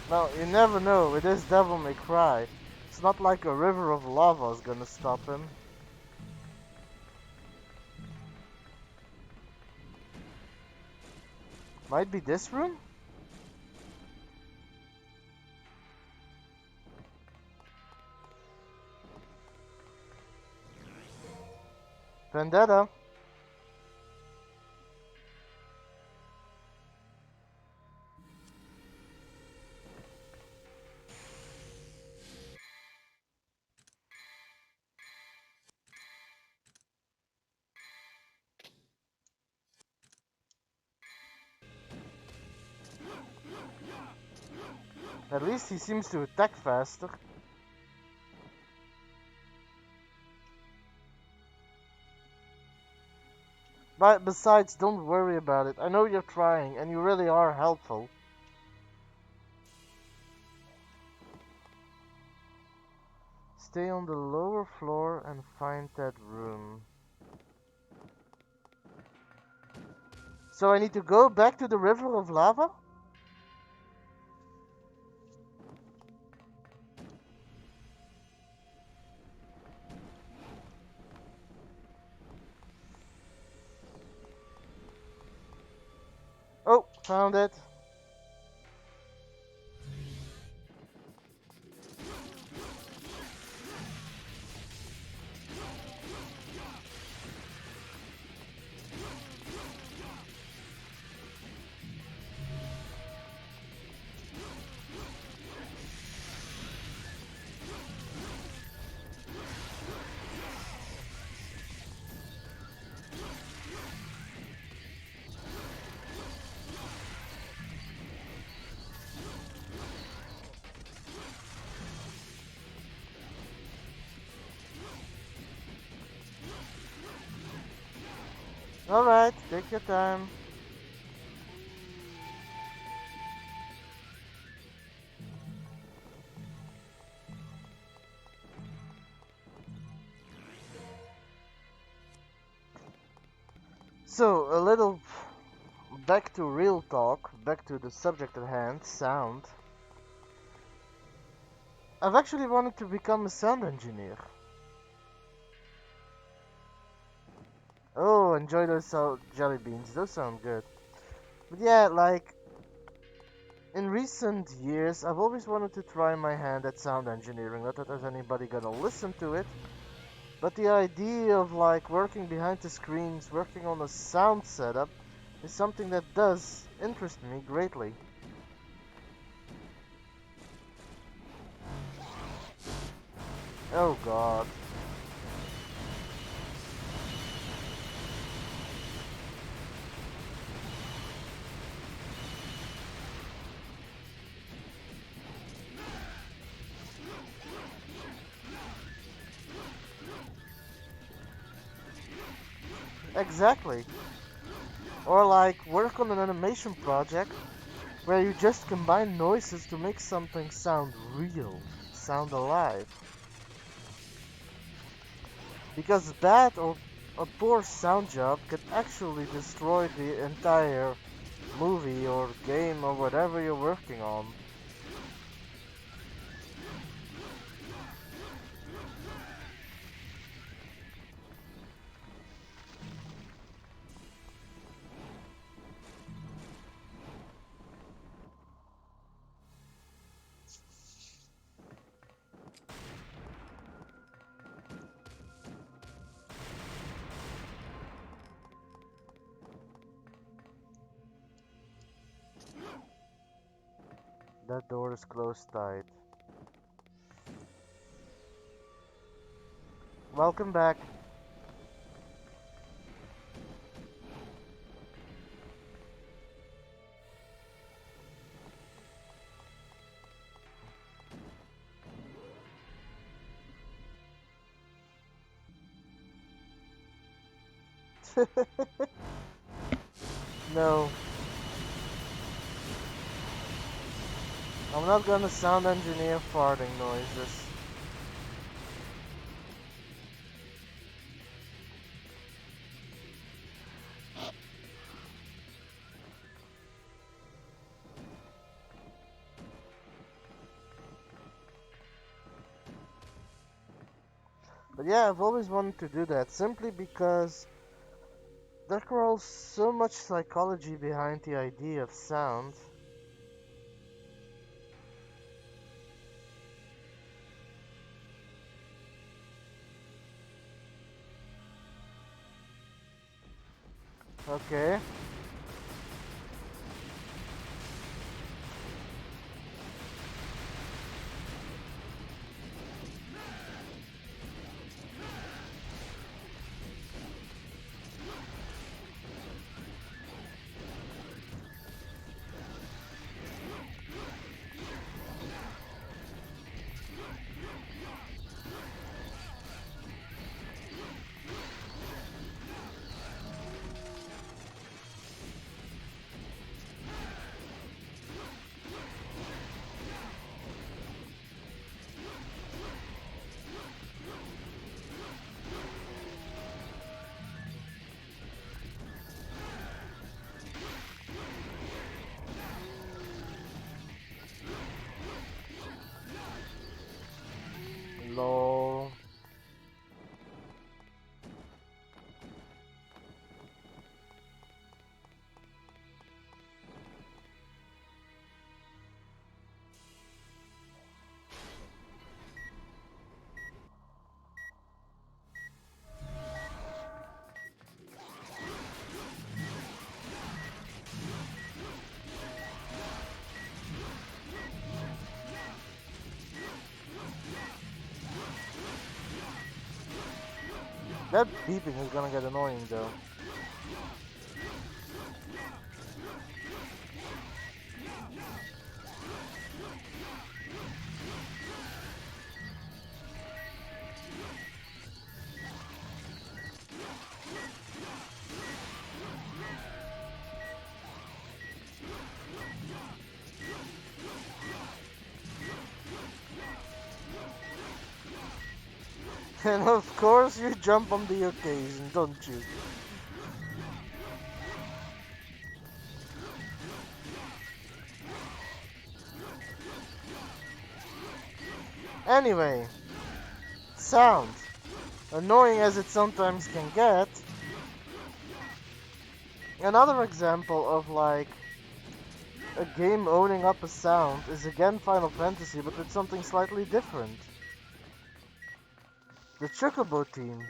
Well, you never know. With this Devil May Cry, it's not like a river of lava is gonna stop him. Might be this room? Vendetta. At least he seems to attack faster. But besides, don't worry about it. I know you're trying, and you really are helpful. Stay on the lower floor and find that room. So I need to go back to the river of lava? Oh, found it. Alright, take your time. So, a little back to real talk, back to the subject at hand, sound. I've actually wanted to become a sound engineer. Oh, enjoy those jelly beans, those sound good. But yeah, like, in recent years, I've always wanted to try my hand at sound engineering. Not that there's anybody gonna listen to it, but the idea of like working behind the screens, working on a sound setup, is something that does interest me greatly. Oh god. Exactly. Or like work on an animation project where you just combine noises to make something sound real, sound alive. Because bad or a poor sound job can actually destroy the entire movie or game or whatever you're working on. That door is closed tight. Welcome back. No, I'm not gonna sound engineer farting noises. But yeah, I've always wanted to do that simply because there crawls so much psychology behind the idea of sound. Okay. Lol. That beeping is gonna get annoying though. And of course you jump on the occasion, don't you? Anyway, sound. Annoying as it sometimes can get. Another example of like a game owning up a sound is again Final Fantasy, but with something slightly different. The Chocobo team.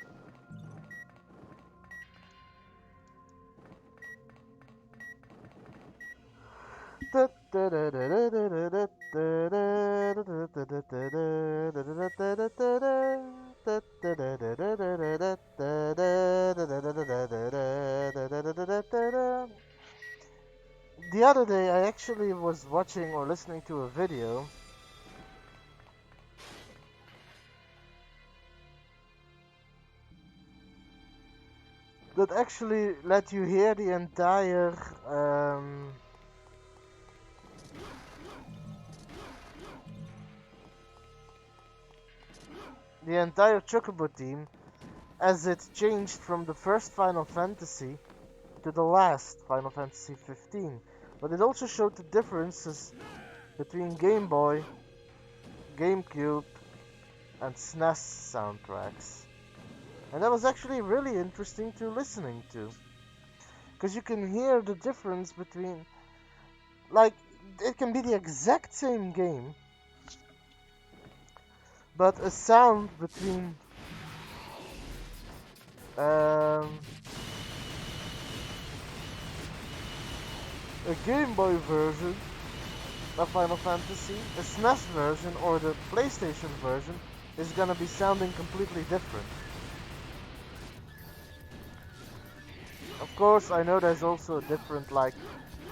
The other day, I actually was watching or listening to a video. that actually let you hear the entire Chocobo team as it changed from the first Final Fantasy to the last Final Fantasy 15. But it also showed the differences between Game Boy, GameCube, and SNES soundtracks. And that was actually really interesting to listening to. Because you can hear the difference between, like, it can be the exact same game, but a sound between a Game Boy version of Final Fantasy, a SNES version, or the PlayStation version is gonna be sounding completely different. Of course, I know there's also a different, like,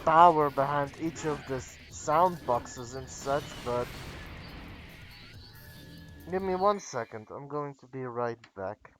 power behind each of the sound boxes and such, but give me 1 second, I'm going to be right back.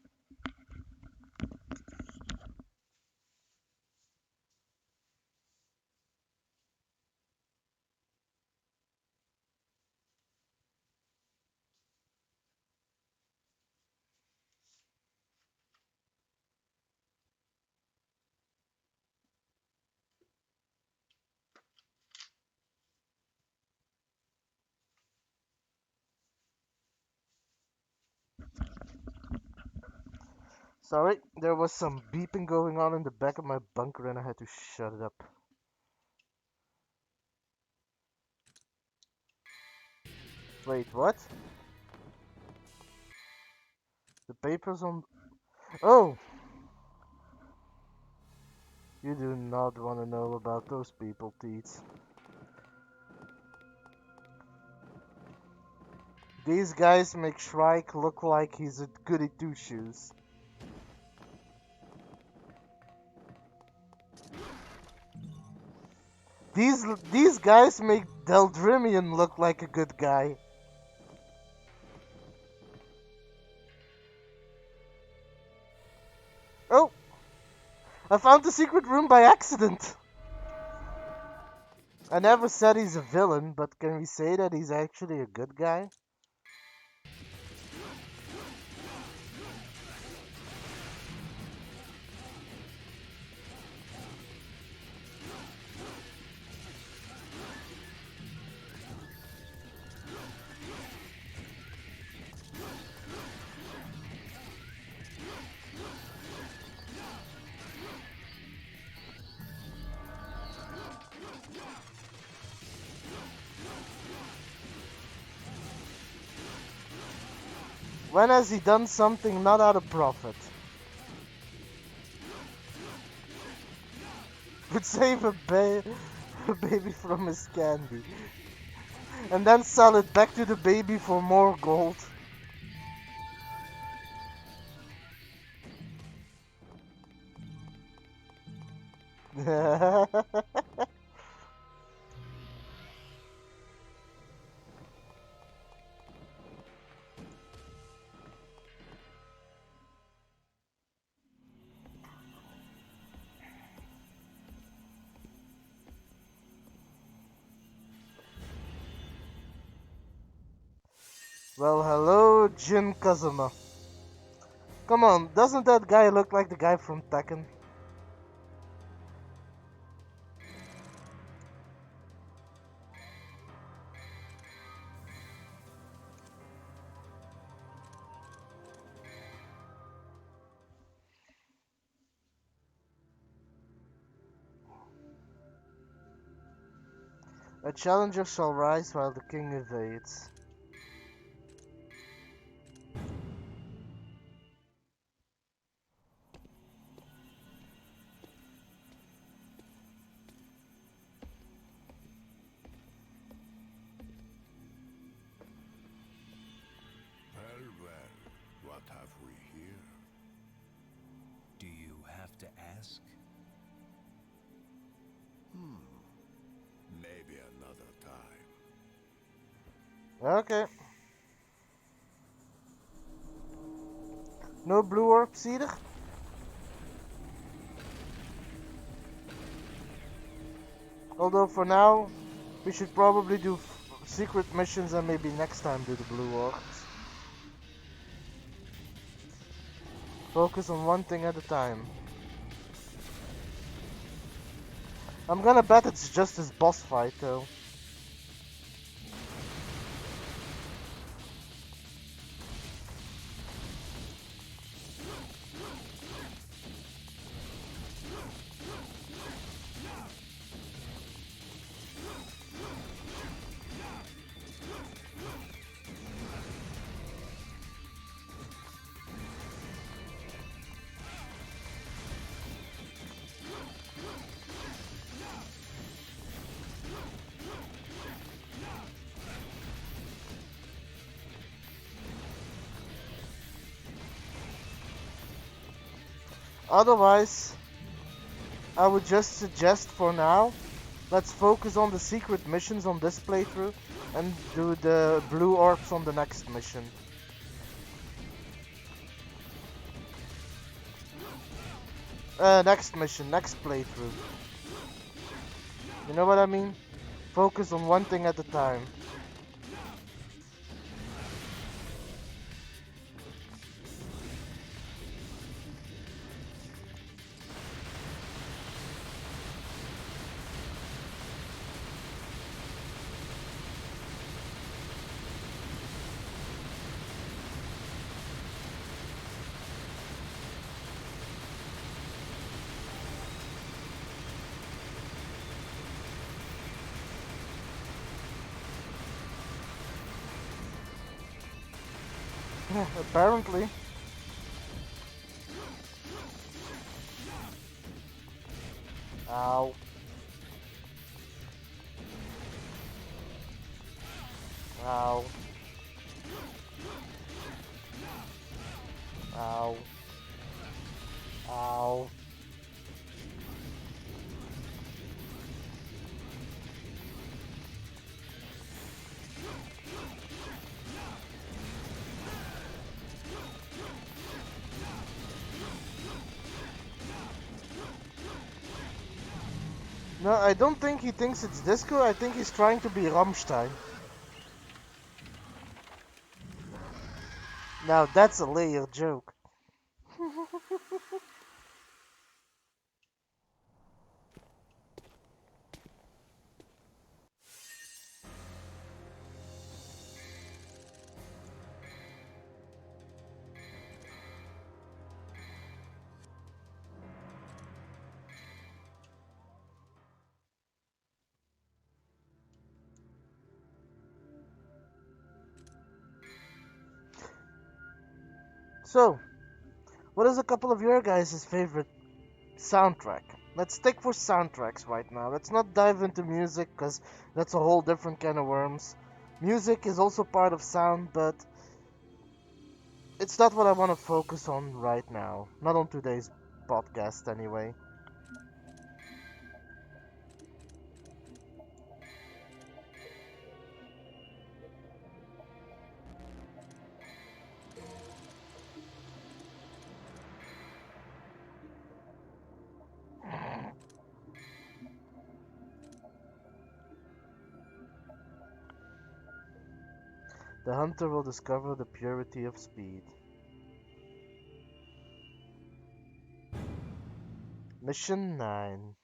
Sorry, there was some beeping going on in the back of my bunker and I had to shut it up. Wait, what? The papers on... Oh! You do not want to know about those people, Teets. These guys make Shrike look like he's a goody two-shoes. These guys make Deldrimion look like a good guy. Oh! I found the secret room by accident! I never said he's a villain, but can we say that he's actually a good guy? When has he done something not out of profit? Would save a baby from his candy. And then sell it back to the baby for more gold. Well, hello, Jin Kazuma. Come on, doesn't that guy look like the guy from Tekken? A challenger shall rise while the king evades. Well, what have we here? Do you have to ask? Maybe another time. Okay. No blue orbs either? Although for now, we should probably do secret missions and maybe next time do the blue orcs. Focus on one thing at a time. I'm gonna bet it's just this boss fight though. Otherwise, I would just suggest for now, let's focus on the secret missions on this playthrough and do the blue orbs on the next mission. Next mission, next playthrough. You know what I mean? Focus on one thing at a time. Apparently. Ow. Ow. Ow. Ow. No, I don't think he thinks it's disco. I think he's trying to be Rammstein. Now that's a layer joke. So, what is a couple of your guys' favorite soundtrack? Let's stick for soundtracks right now. Let's not dive into music because that's a whole different can of worms. Music is also part of sound, but it's not what I want to focus on right now. Not on today's podcast, anyway. The hunter will discover the purity of speed. Mission 9.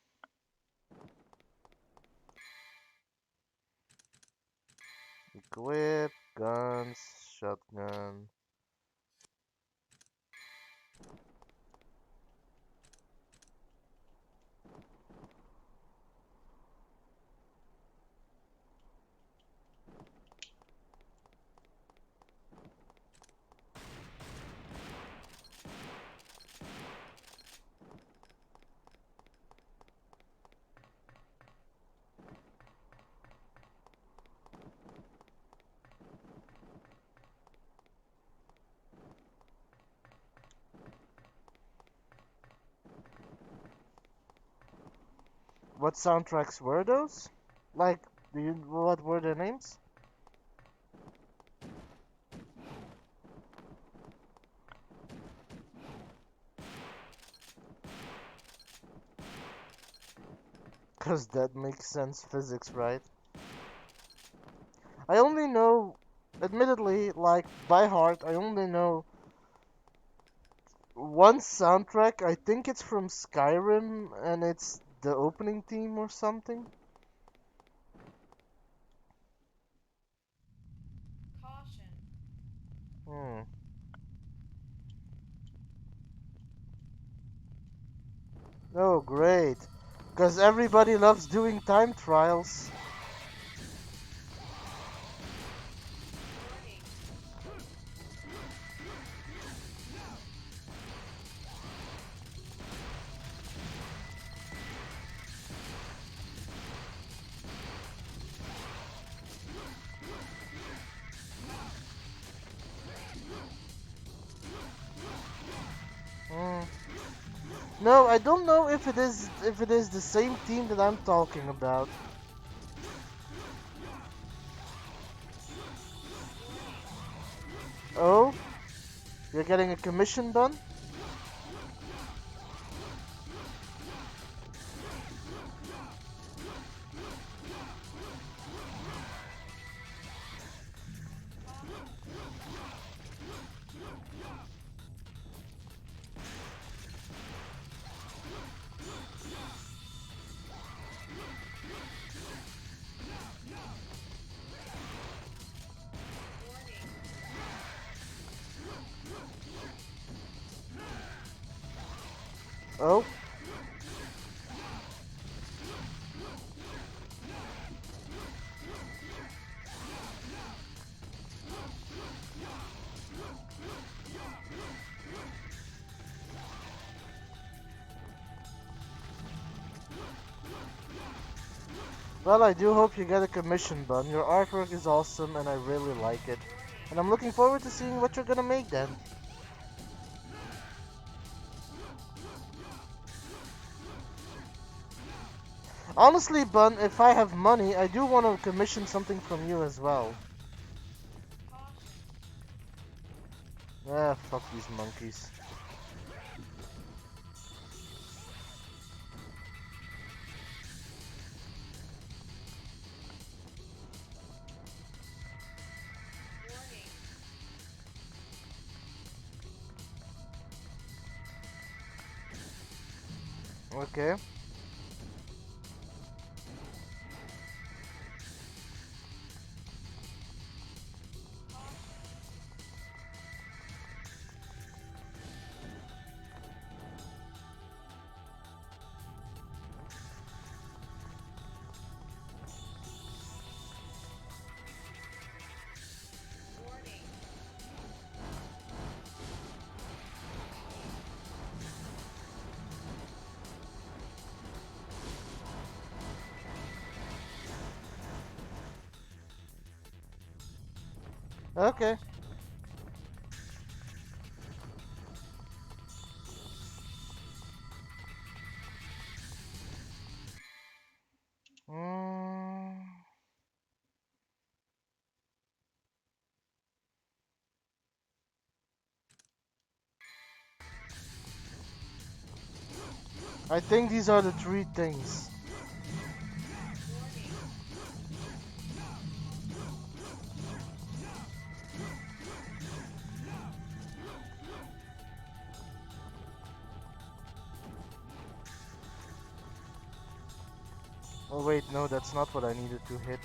Equip, guns, shotgun. What soundtracks were those? Like, what were their names? 'Cause that makes sense physics, right? I only know, admittedly, like by heart, I only know one soundtrack. I think it's from Skyrim, and it's the opening theme or something. Caution. Hmm. Oh, great. 'Cause everybody loves doing time trials. Warning. Hmm. No, I don't know if it is the same team that I'm talking about. Oh, you're getting a commission done? Oh, well, I do hope you get a commission bun. Your artwork is awesome and I really like it. And I'm looking forward to seeing what you're gonna make then. Honestly, Bun, if I have money, I do want to commission something from you as well. Caution. Ah, fuck these monkeys. Warning. Okay. Warning. Okay. Mm, I think these are the three things. Warning. Oh wait, no, that's not what I needed to hit.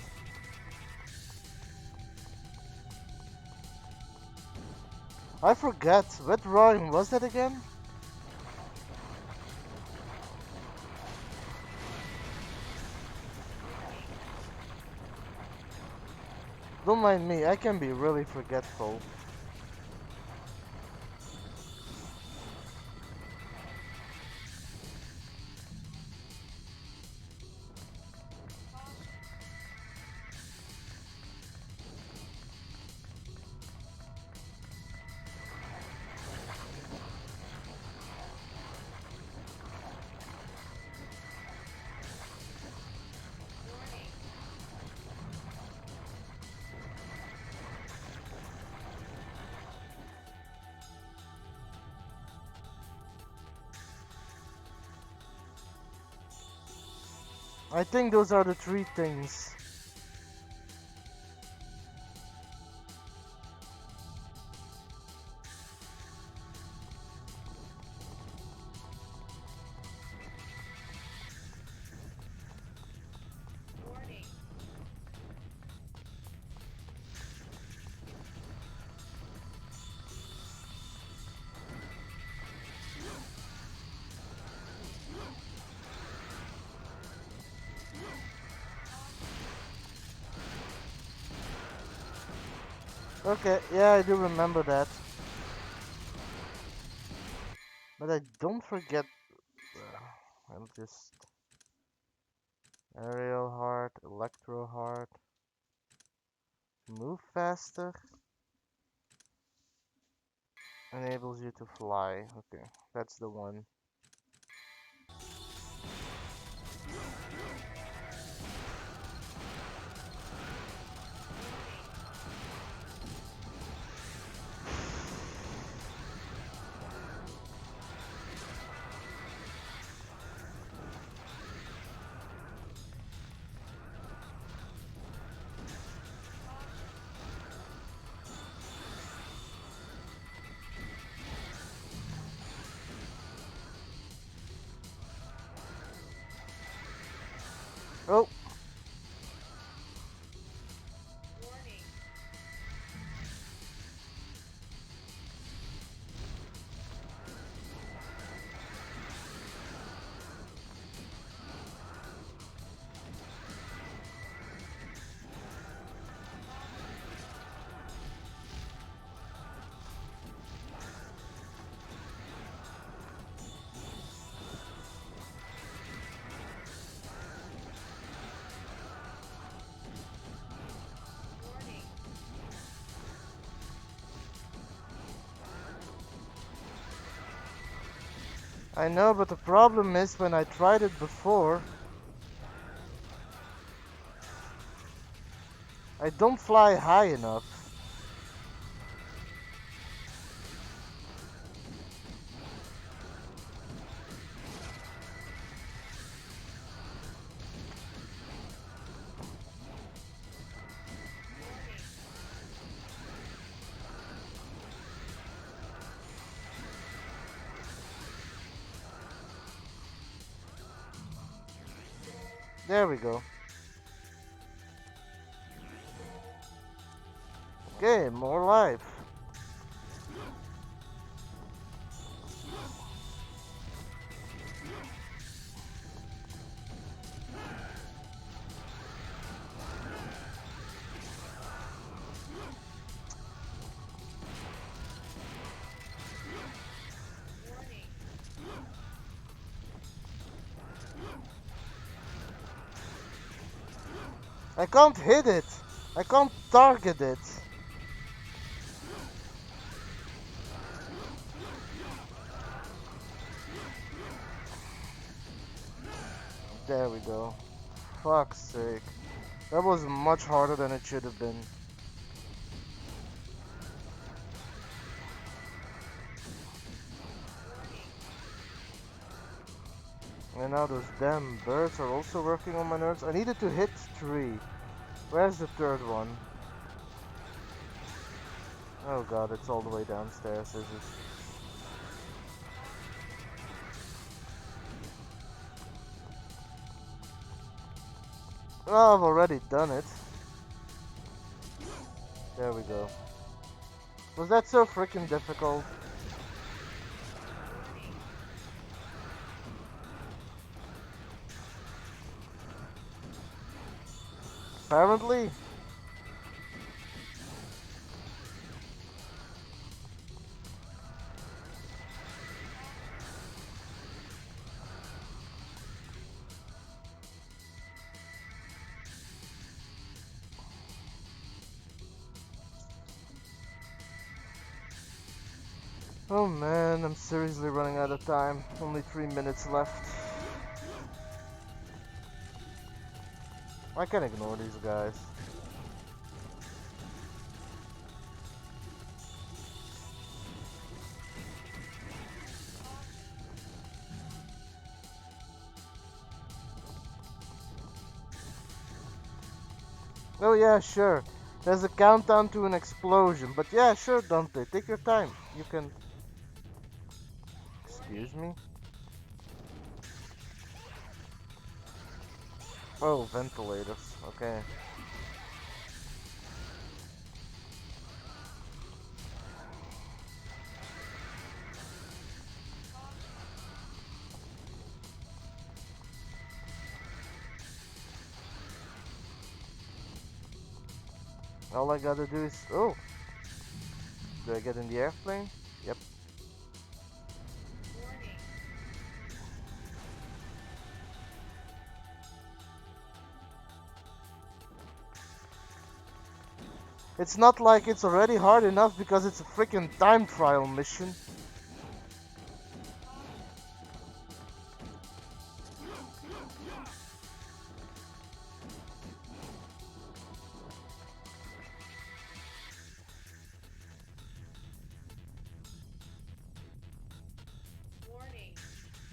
I forgot. What drawing was that again? Don't mind me, I can be really forgetful. Caution. Warning. I think those are the three things. Warning. Okay, yeah, I do remember that. But I don't forget. I'll just. Aerial heart, electro heart. Move faster. Enables you to fly. Okay, that's the one. Oh, Warning. Warning. I know, but the problem is when I tried it before, I don't fly high enough. There we go. Okay, more life. Warning. I can't hit it. I can't target it. There we go. Fuck's sake. That was much harder than it should have been. And now those damn birds are also working on my nerves. I needed to hit 3. Where's the third one? Oh god, it's all the way downstairs, is it? Oh, I've already done it. There we go. Was that so freaking difficult? Apparently. Oh man, I'm seriously running out of time. Only 3 minutes left. I can ignore these guys. Oh yeah, sure. There's a countdown to an explosion, but yeah, sure, Dante. Take your time. You can. Excuse Warning. me. Oh, ventilators. Okay. Caution. All I gotta do is. Oh, do I get in the airplane? Yep. Warning. It's not like it's already hard enough because it's a freaking time trial mission. Caution. Warning.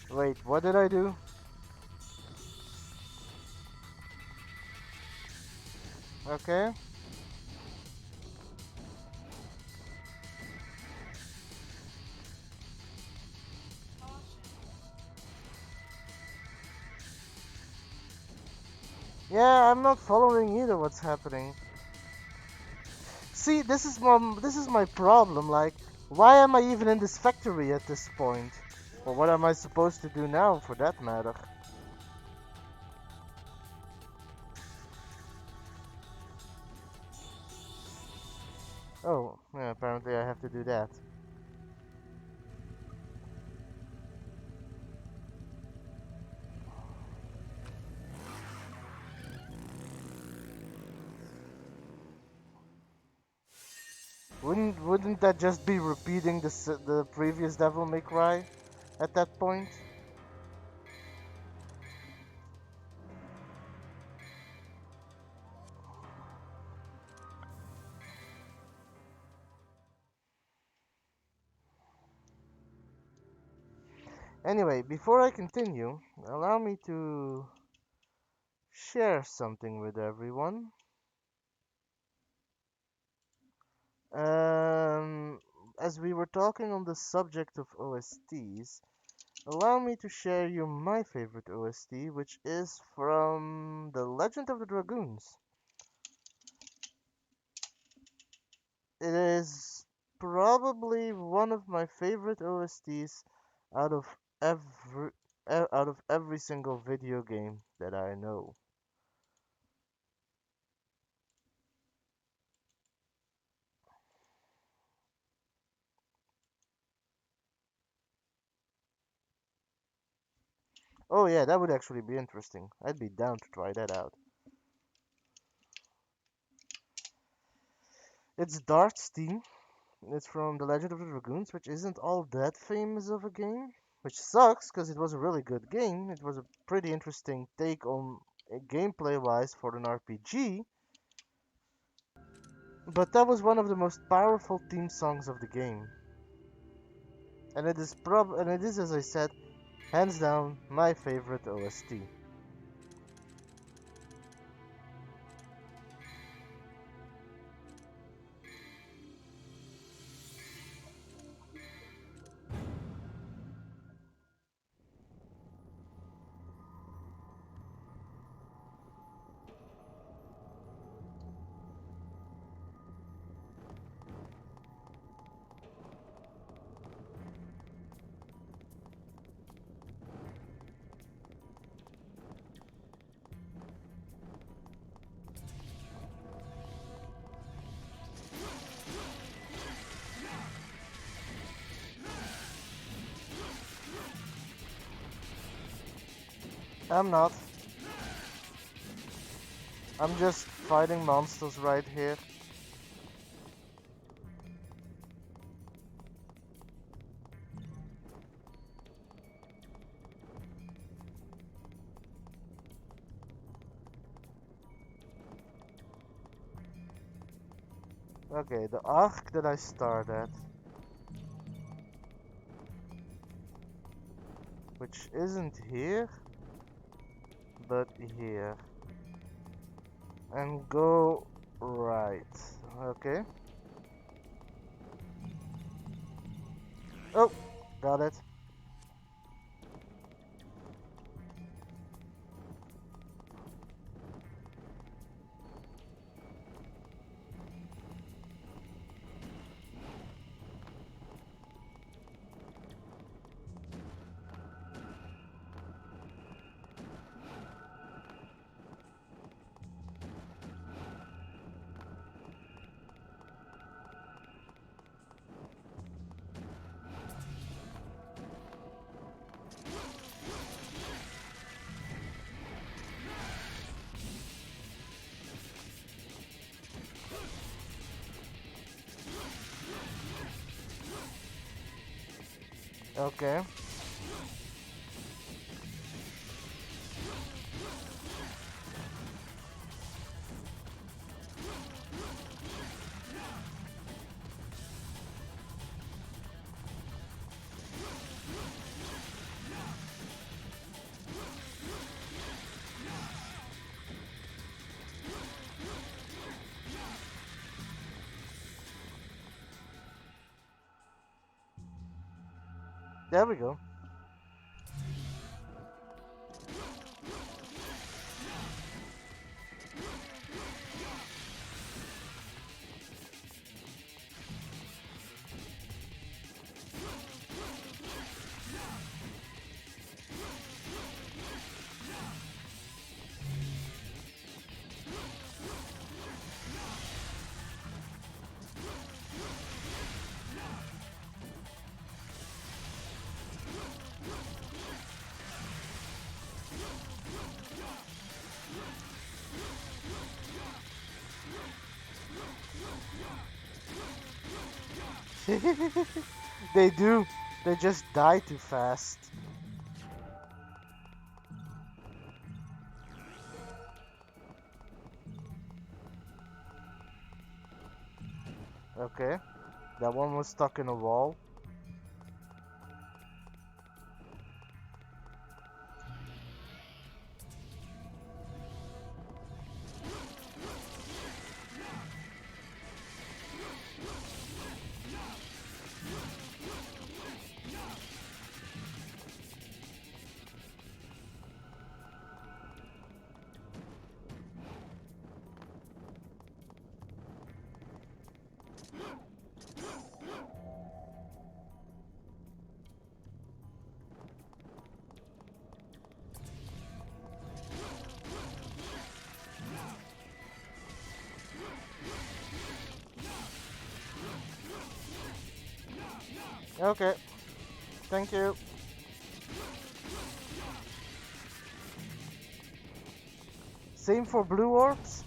Wait, what did I do? Okay. Caution. Yeah, I'm not following either what's happening. See, this is my problem. Like, why am I even in this factory at this point? Or what Warning. am I supposed to do now, for that matter? Oh, yeah, apparently I have to do that. Wouldn't that just be repeating the previous Devil May Cry at that point? Anyway, before I continue, allow me to share something with everyone. Um, as we were talking on the subject of OSTs, allow me to share you my favorite OST, which is from The Legend of the Dragoons. It is probably one of my favorite OSTs out of every out of every single video game that I know. Oh yeah, that would actually be interesting. I'd be down to try that out. It's Dart's theme. It's from The Legend of the Dragoons, which isn't all that famous of a game, which sucks because it was a really good game. It was a pretty interesting take on gameplay-wise for an RPG, but that was one of the most powerful theme songs of the game. And it is, as I said, hands down my favorite OST. I'm not. I'm just fighting monsters right here. Okay, the arc that I start at, which isn't here, but here. And go right. Okay. Oh, got it. Okay. There we go. They do. They just die too fast. Okay. That one was stuck in a wall. Okay. Thank you. Same for blue orbs?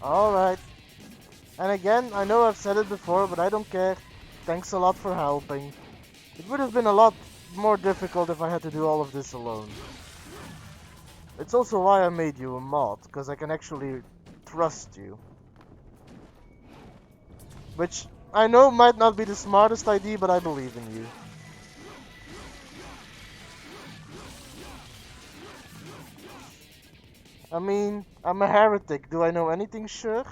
Alright. And again, I know I've said it before, but I don't care. Thanks a lot for helping. It would have been a lot more difficult if I had to do all of this alone. It's also why I made you a mod, because I can actually trust you. Which I know might not be the smartest idea, but I believe in you. I mean, I'm a heretic. Do I know anything sure?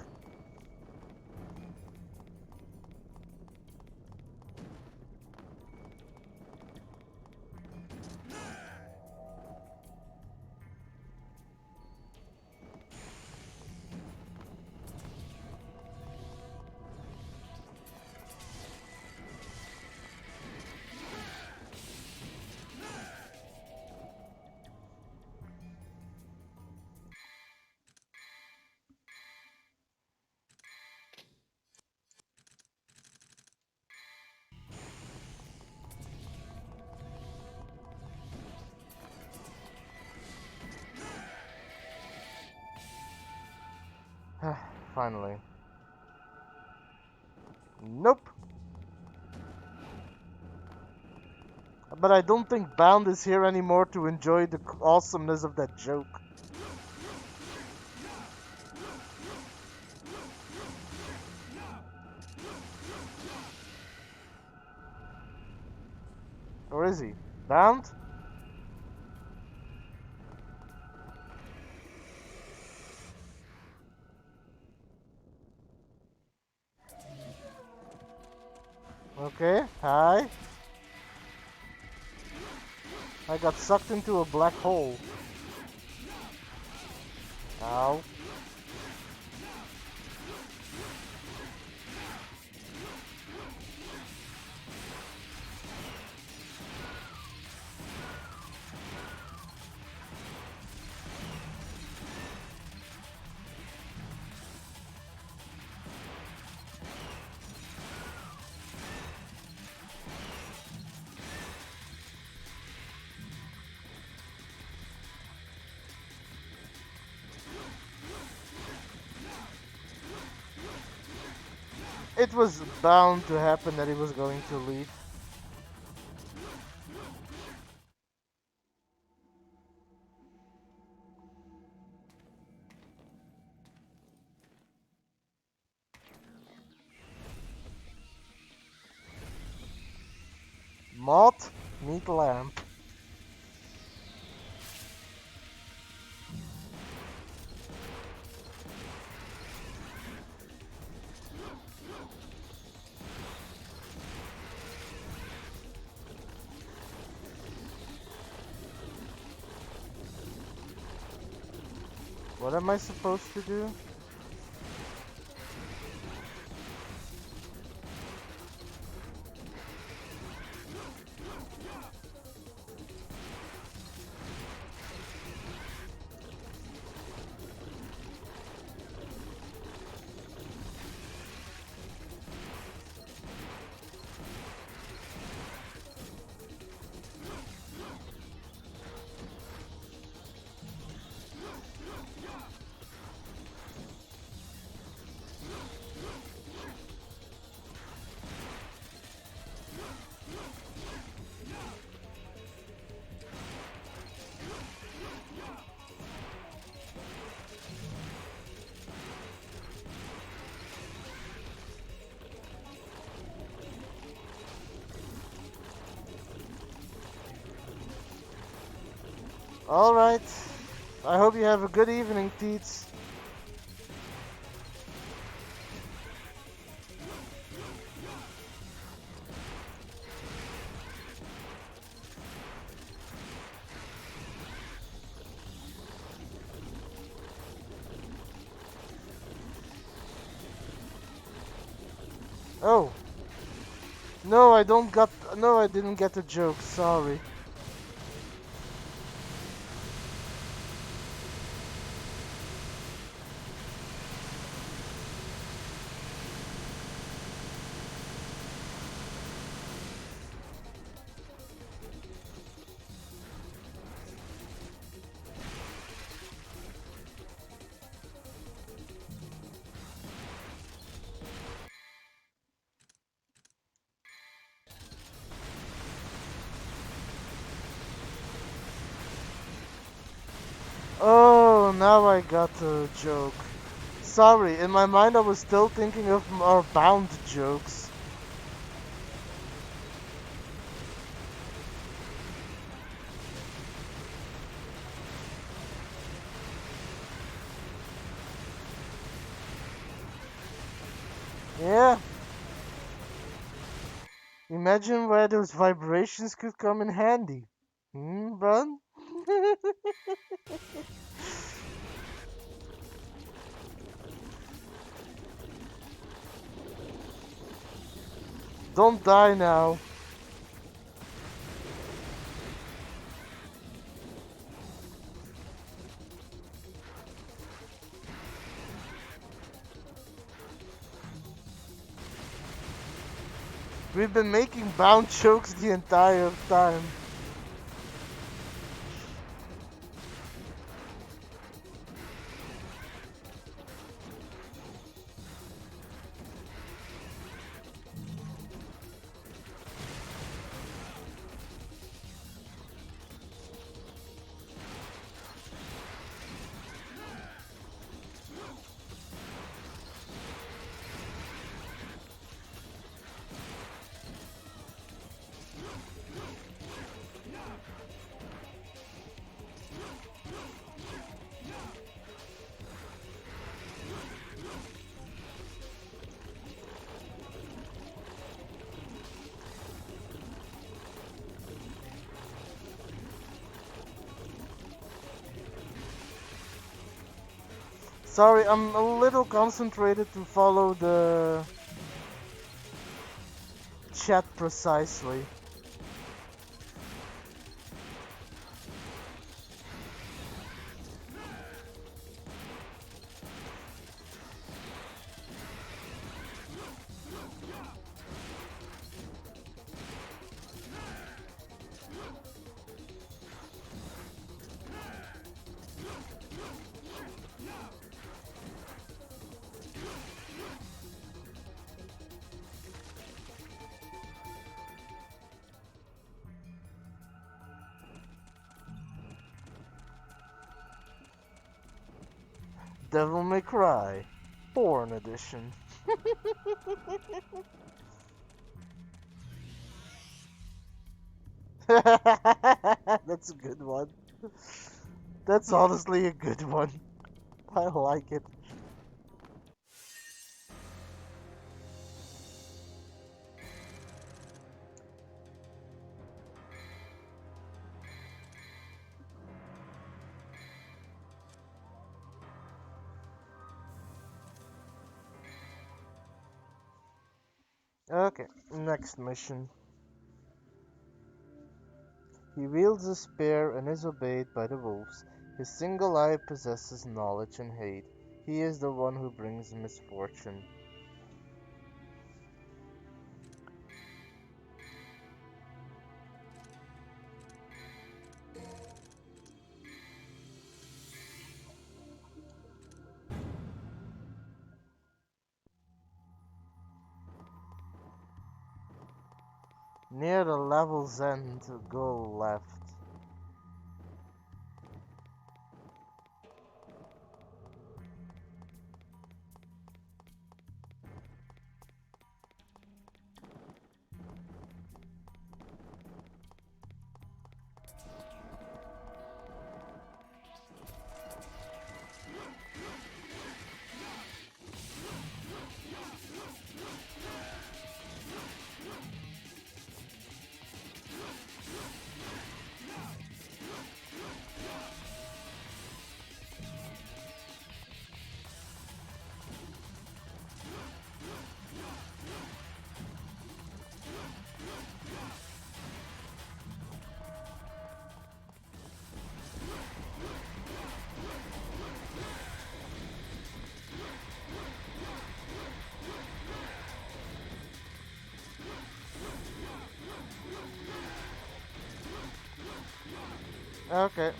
Finally. Nope. But I don't think Bound is here anymore to enjoy the awesomeness of that joke. Or is he? Bound? Okay, hi. I got sucked into a black hole. Ow. It was bound to happen that he was going to leave. Moth, meat lamp. What am I supposed to do? Alright. I hope you have a good evening, Teets. Oh. No, I didn't get the joke. Sorry. Oh, now I got the joke. Sorry, in my mind I was still thinking of our bound jokes. Yeah. Imagine where those vibrations could come in handy. Bun? Don't die now. We've been making bound jokes the entire time. Sorry, I'm a little concentrated to follow the chat precisely. Devil May Cry, Porn Edition. That's a good one. That's honestly a good one. I like it. Okay, next mission. He wields a spear and is obeyed by the wolves. His single eye possesses knowledge and hate. He is the one who brings misfortune. Near the level's end, go left. Okay.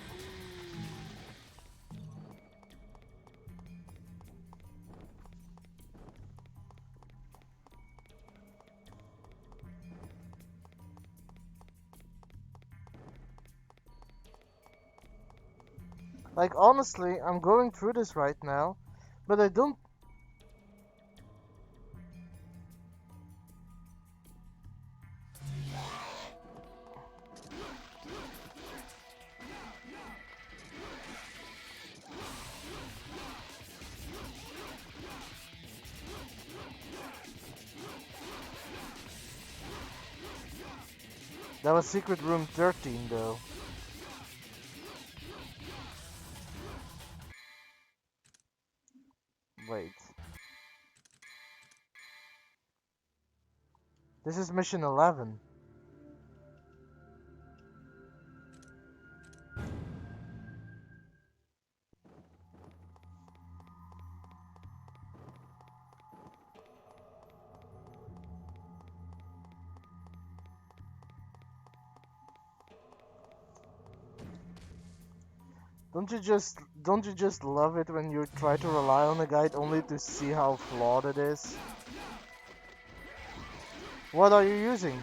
Like, honestly, I'm going through this right now, but I don't. That was Secret Room 13, though. Wait. This is Mission 11. Don't you just love it when you try to rely on a guide only to see how flawed it is? What are you using?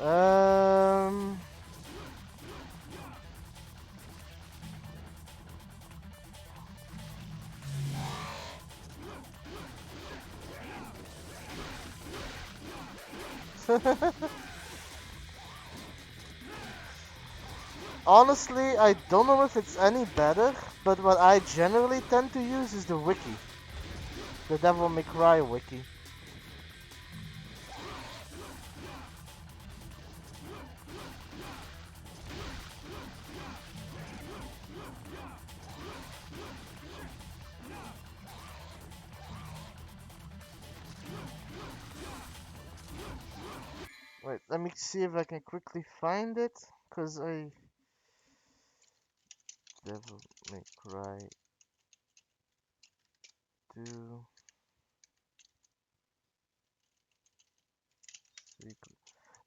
Um Honestly, I don't know if it's any better, but what I generally tend to use is the wiki. The Devil May Cry wiki. Wait, let me see if I can quickly find it, cause Devil May Cry 2 secret.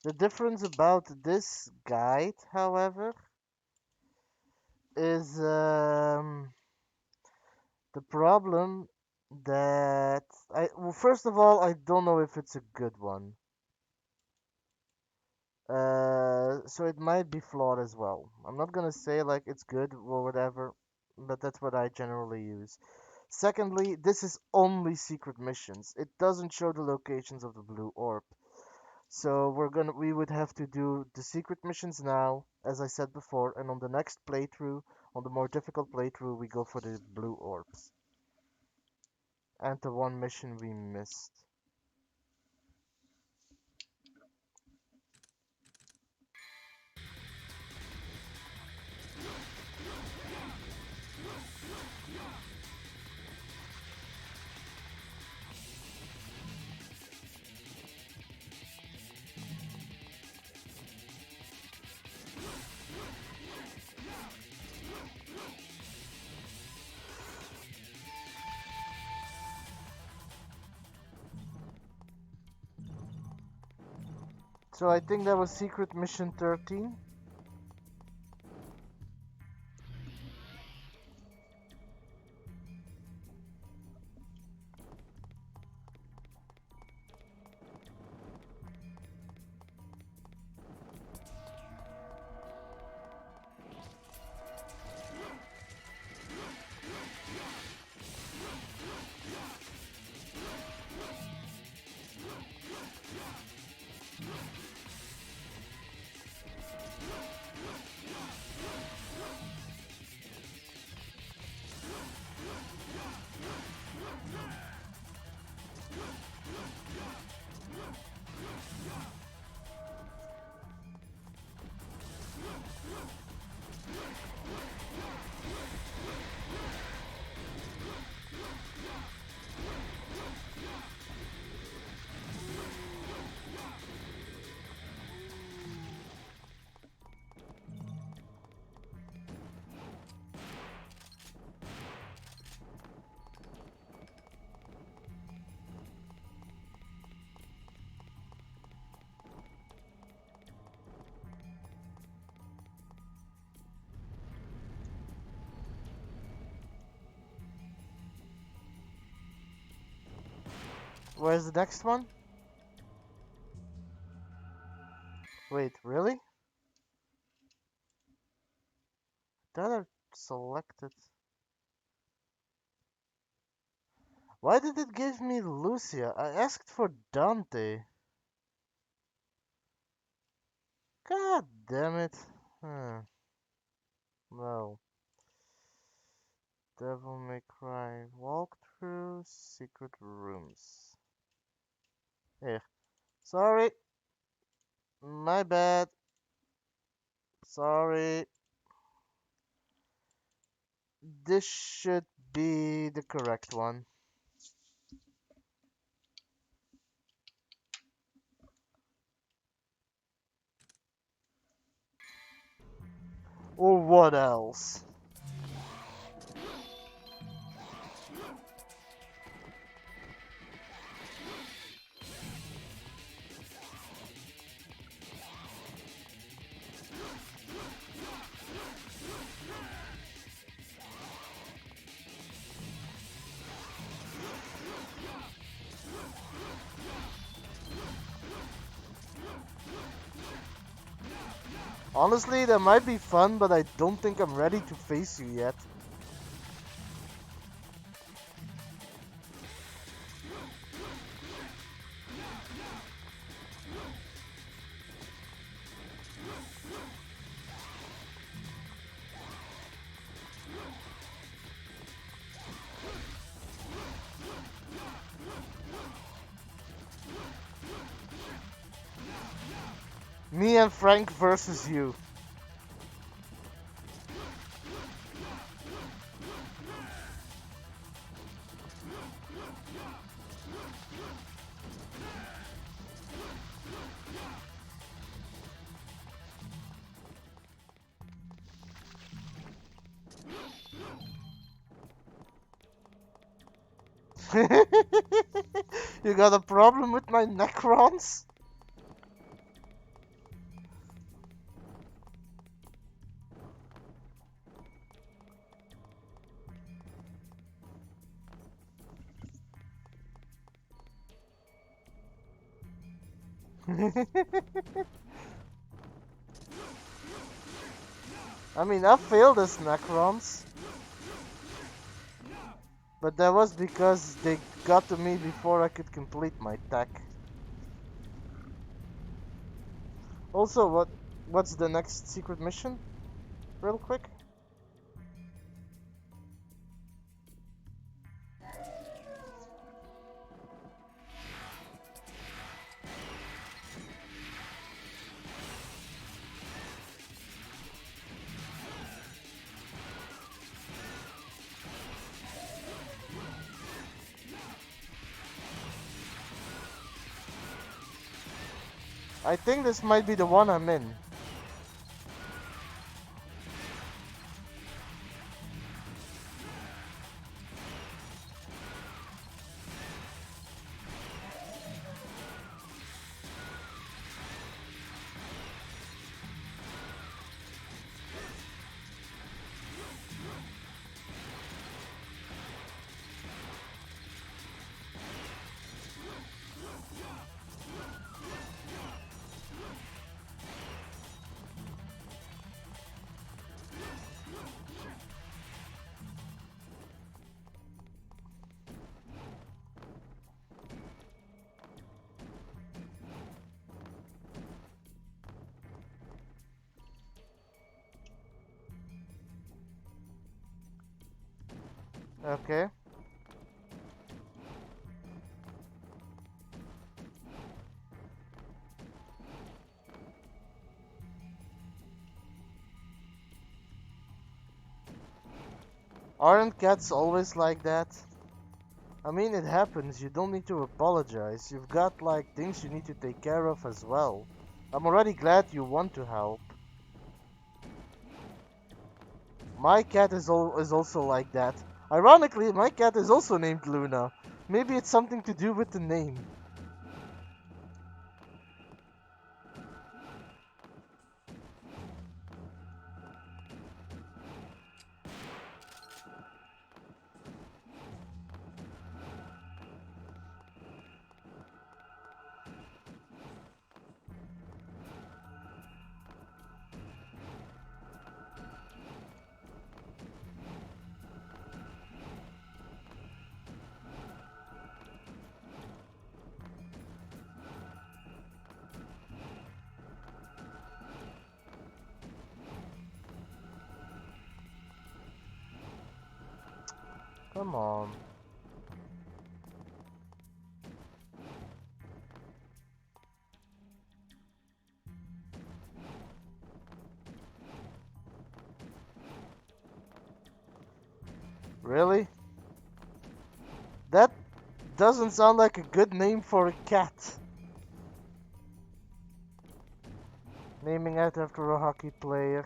The difference about this guide, however, is the problem that well, first of all, I don't know if it's a good one. So it might be flawed as well. I'm not gonna say like it's good or whatever, but that's what I generally use. Secondly, this is only secret missions. It doesn't show the locations of the blue orb. So we would have to do the secret missions now, as I said before, and on the next playthrough, on the more difficult playthrough, we go for the blue orbs. And the one mission we missed. So I think that was secret mission 13. Where's the next one? Wait, really? That I selected. Why did it give me Lucia? I asked for Dante. God damn it. Hmm. Well. Devil May Cry walkthrough secret rooms. Here. Sorry. My bad. Sorry. This should be the correct one. Or what else? Honestly, that might be fun, but I don't think I'm ready to face you yet. Me and Frank versus you. You got a problem with my Necrons? I mean, I failed as Necrons, but that was because they got to me before I could complete my tech. Also, what's the next secret mission? Real quick. I think this might be the one I'm in. Okay. Aren't cats always like that? I mean, it happens. You don't need to apologize. You've got, like, things you need to take care of as well. I'm already glad you want to help. My cat is also like that. Ironically, my cat is also named Luna. Maybe it's something to do with the name. Come on. Really? That doesn't sound like a good name for a cat. Naming it after a hockey player.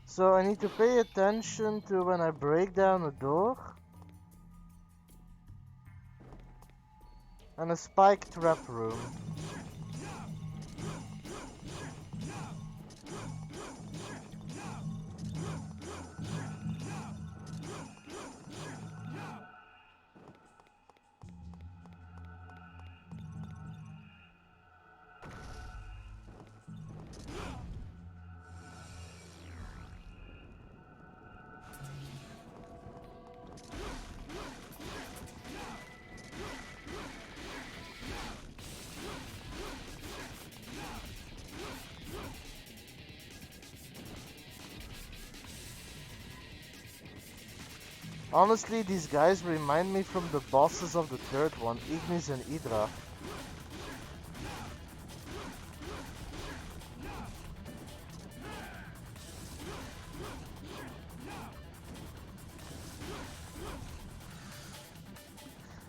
So I need to pay attention to when I break down a door. And a spike trap room. Honestly, these guys remind me from the bosses of the third one, Ignis and Hydra.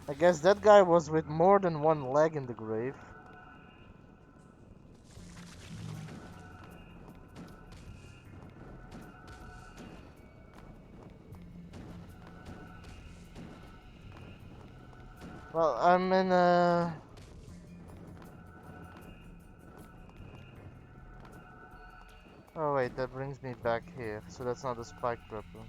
I guess that guy was with more than one leg in the grave. Well, I'm in a... Oh wait, that brings me back here, so that's not a spike trap room.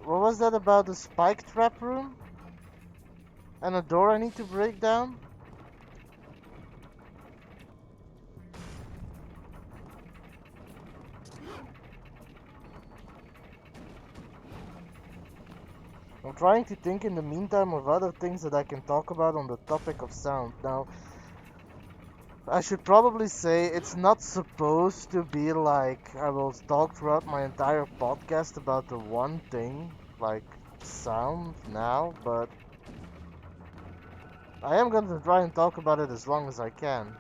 What was that about the spike trap room? And a door I need to break down? I'm trying to think in the meantime of other things that I can talk about on the topic of sound. Now, I should probably say it's not supposed to be like I will talk throughout my entire podcast about the one thing, like sound now, but I am going to try and talk about it as long as I can.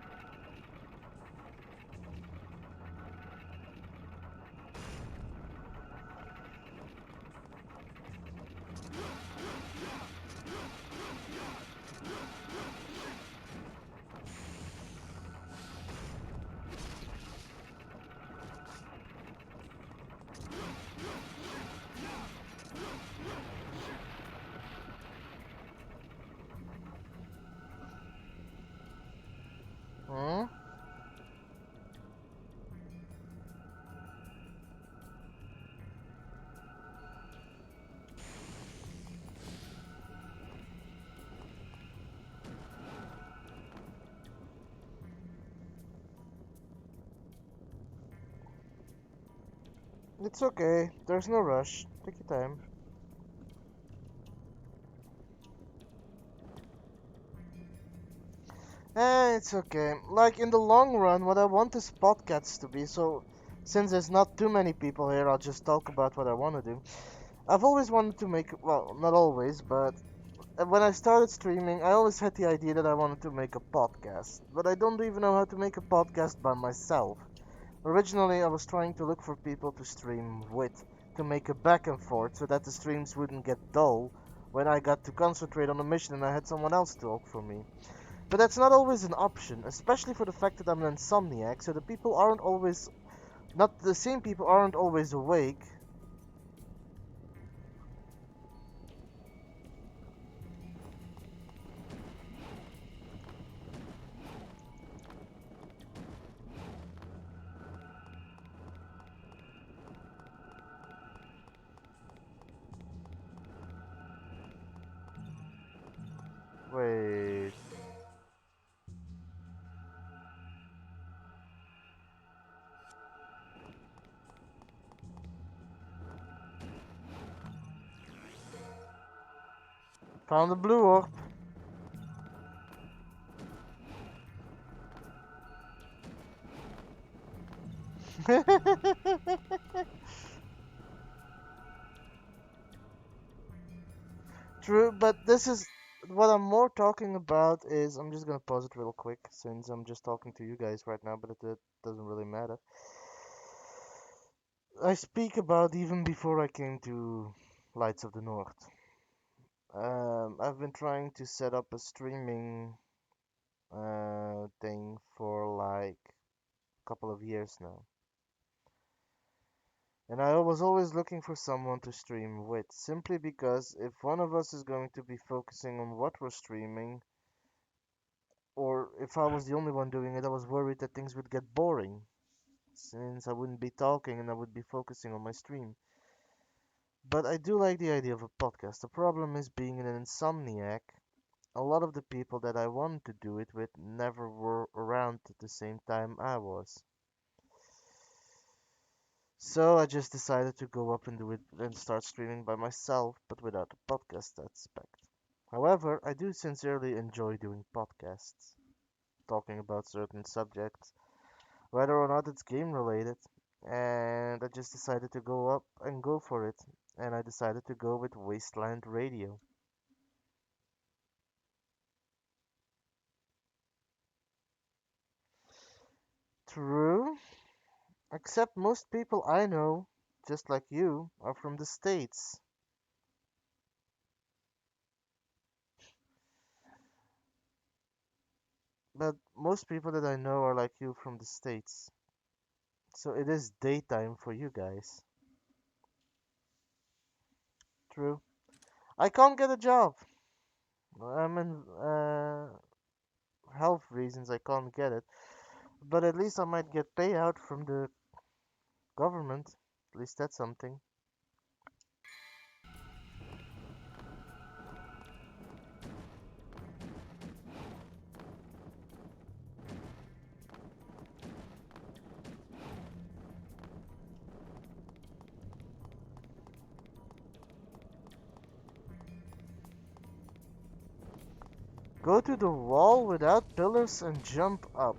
Hmm? It's okay. There's no rush. Take your time. It's okay. Like in the long run, what I want this podcast to be, so since there's not too many people here, I'll just talk about what I want to do. I've always wanted to make, well, not always, but when I started streaming, I always had the idea that I wanted to make a podcast, but I don't even know how to make a podcast by myself. Originally, I was trying to look for people to stream with, to make a back and forth so that the streams wouldn't get dull when I got to concentrate on the mission and I had someone else talk for me. But that's not always an option, especially for the fact that I'm an insomniac, so the people aren't always, not the same people aren't always awake. Wait. Found the blue orb. True, but this is what I'm more talking about is I'm just gonna pause it real quick since I'm just talking to you guys right now, but it doesn't really matter. I speak about even before I came to Lights of the North. I've been trying to set up a streaming thing for like a couple of years now. And I was always looking for someone to stream with, simply because if one of us is going to be focusing on what we're streaming, or if I was the only one doing it, I was worried that things would get boring, since I wouldn't be talking and I would be focusing on my stream. But I do like the idea of a podcast. The problem is being an insomniac. A lot of the people that I wanted to do it with never were around at the same time I was. So I just decided to go up and do it and start streaming by myself, but without the podcast aspect. However, I do sincerely enjoy doing podcasts, talking about certain subjects, whether or not it's game related. And I just decided to go up and go for it. And I decided to go with Wasteland Radio. True, except most people I know, just like you, are from the States. But most people that I know are like you from the States. So it is daytime for you guys. True. I can't get a job. I'm in health reasons I can't get it. But at least I might get payout from the government. At least that's something. Go to the wall without pillars and jump up.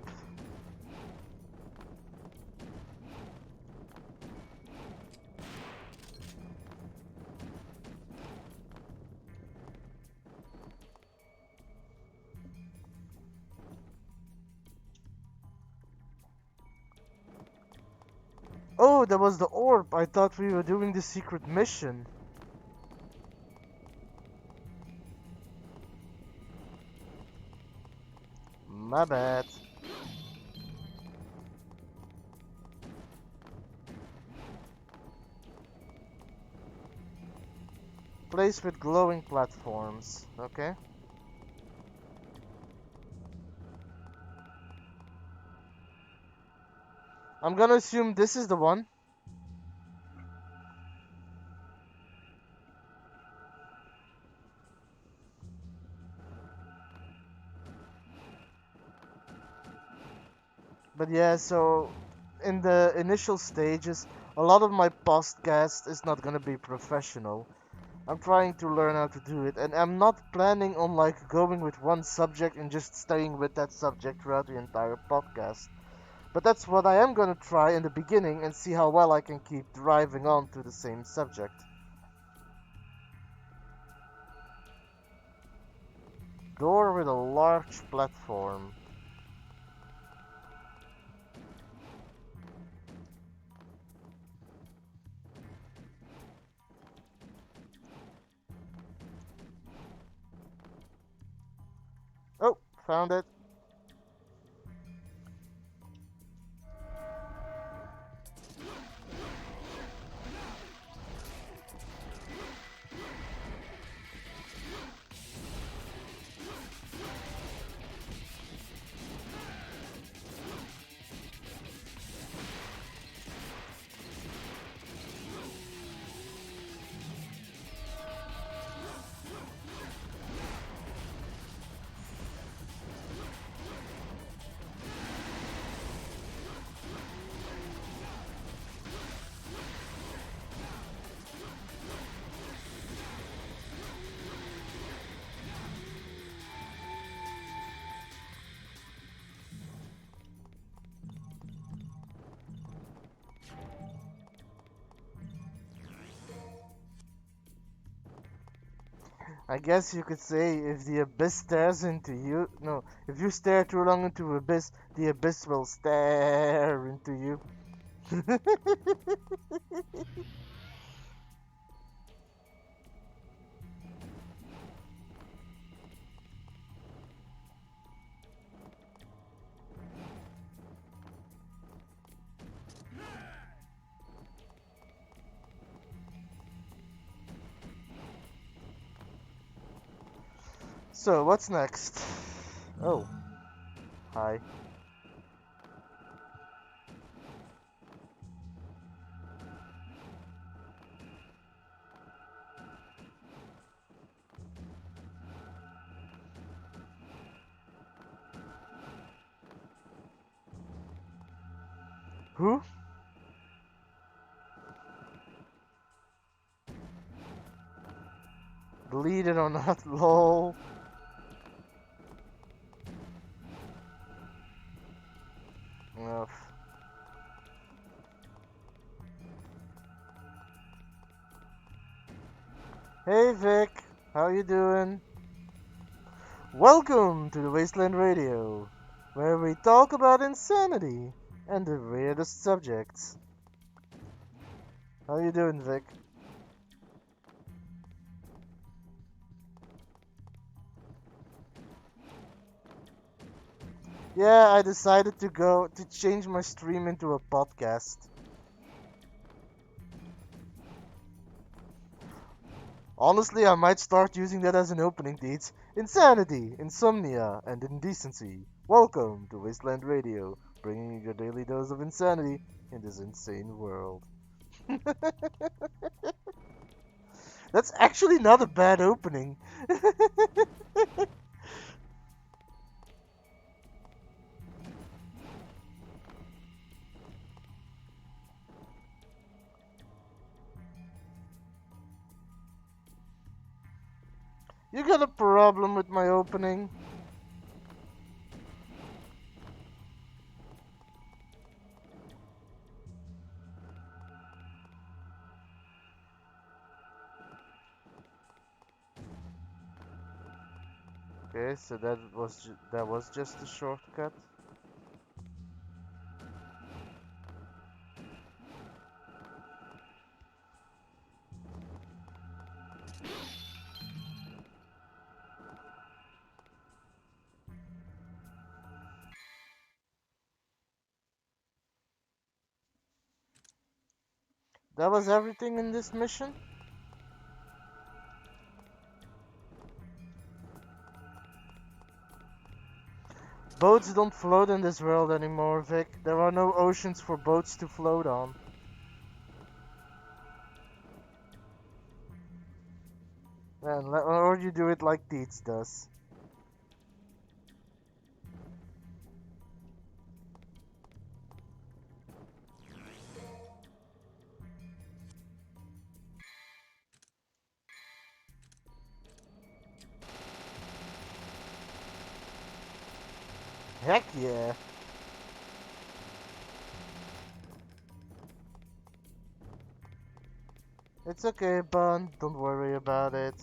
Oh, that was the orb. I thought we were doing the secret mission. My bad. Place with glowing platforms. Okay. I'm gonna assume this is the one. But yeah, so in the initial stages, a lot of my podcast is not gonna be professional. I'm trying to learn how to do it, and I'm not planning on like going with one subject and just staying with that subject throughout the entire podcast. But that's what I am gonna try in the beginning and see how well I can keep driving on to the same subject. Door with a large platform. Oh, found it. I guess you could say if the abyss stares into you. No, if you stare too long into abyss, the abyss will stare into you. So, what's next? Oh, hi. Who? Believe it or not, lol. Ugh. Hey Vic, how you doing? Welcome to the Wasteland Radio, where we talk about insanity and the weirdest subjects. How you doing, Vic? Yeah, I decided to change my stream into a podcast. Honestly, I might start using that as an opening to insanity, insomnia, and indecency. Welcome to Wasteland Radio, bringing you your daily dose of insanity in this insane world. That's actually not a bad opening. You got a problem with my opening? Okay, so that was just a shortcut. That was everything in this mission? Boats don't float in this world anymore, Vic. There are no oceans for boats to float on. Or you do it like Deeds does. Heck yeah. It's okay, Bun. Don't worry about it.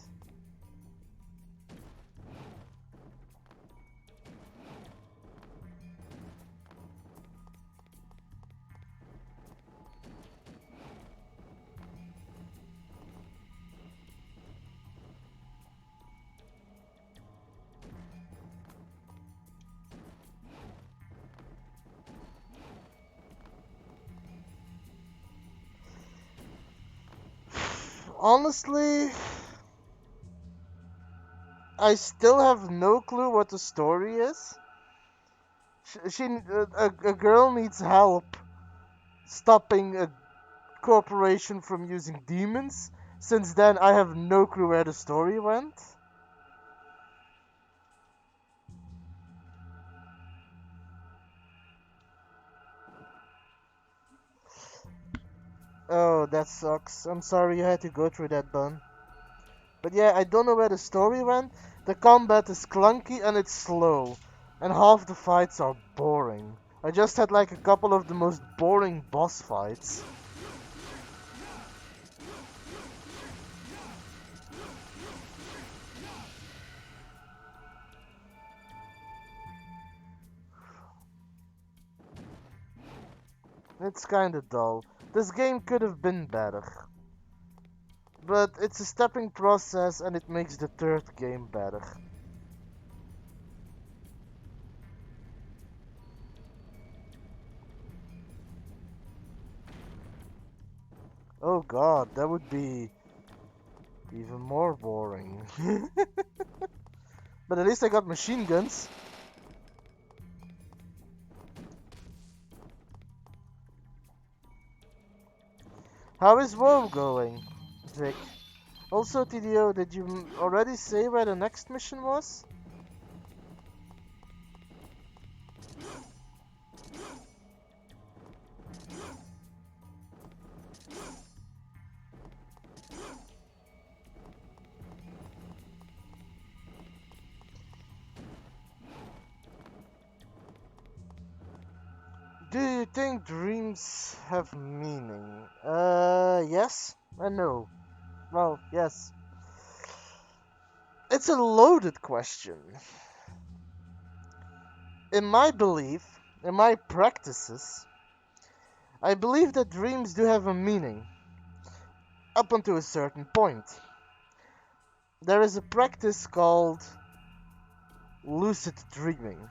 Honestly, I still have no clue what the story is. A girl needs help stopping a corporation from using demons. Since then, I have no clue where the story went. Oh, that sucks. I'm sorry you had to go through that, Bun. But yeah, I don't know where the story went. The combat is clunky and it's slow. And half the fights are boring. I just had like a couple of the most boring boss fights. It's kinda dull. This game could have been better. But it's a stepping process and it makes the third game better. Oh god, that would be even more boring. But at least I got machine guns. How is WoW going, Vic? Also, TDO, did you already say where the next mission was? Do you think dreams have meaning? Yes and no. Well, yes. It's a loaded question. In my belief, in my practices, I believe that dreams do have a meaning. Up until a certain point. There is a practice called lucid dreaming,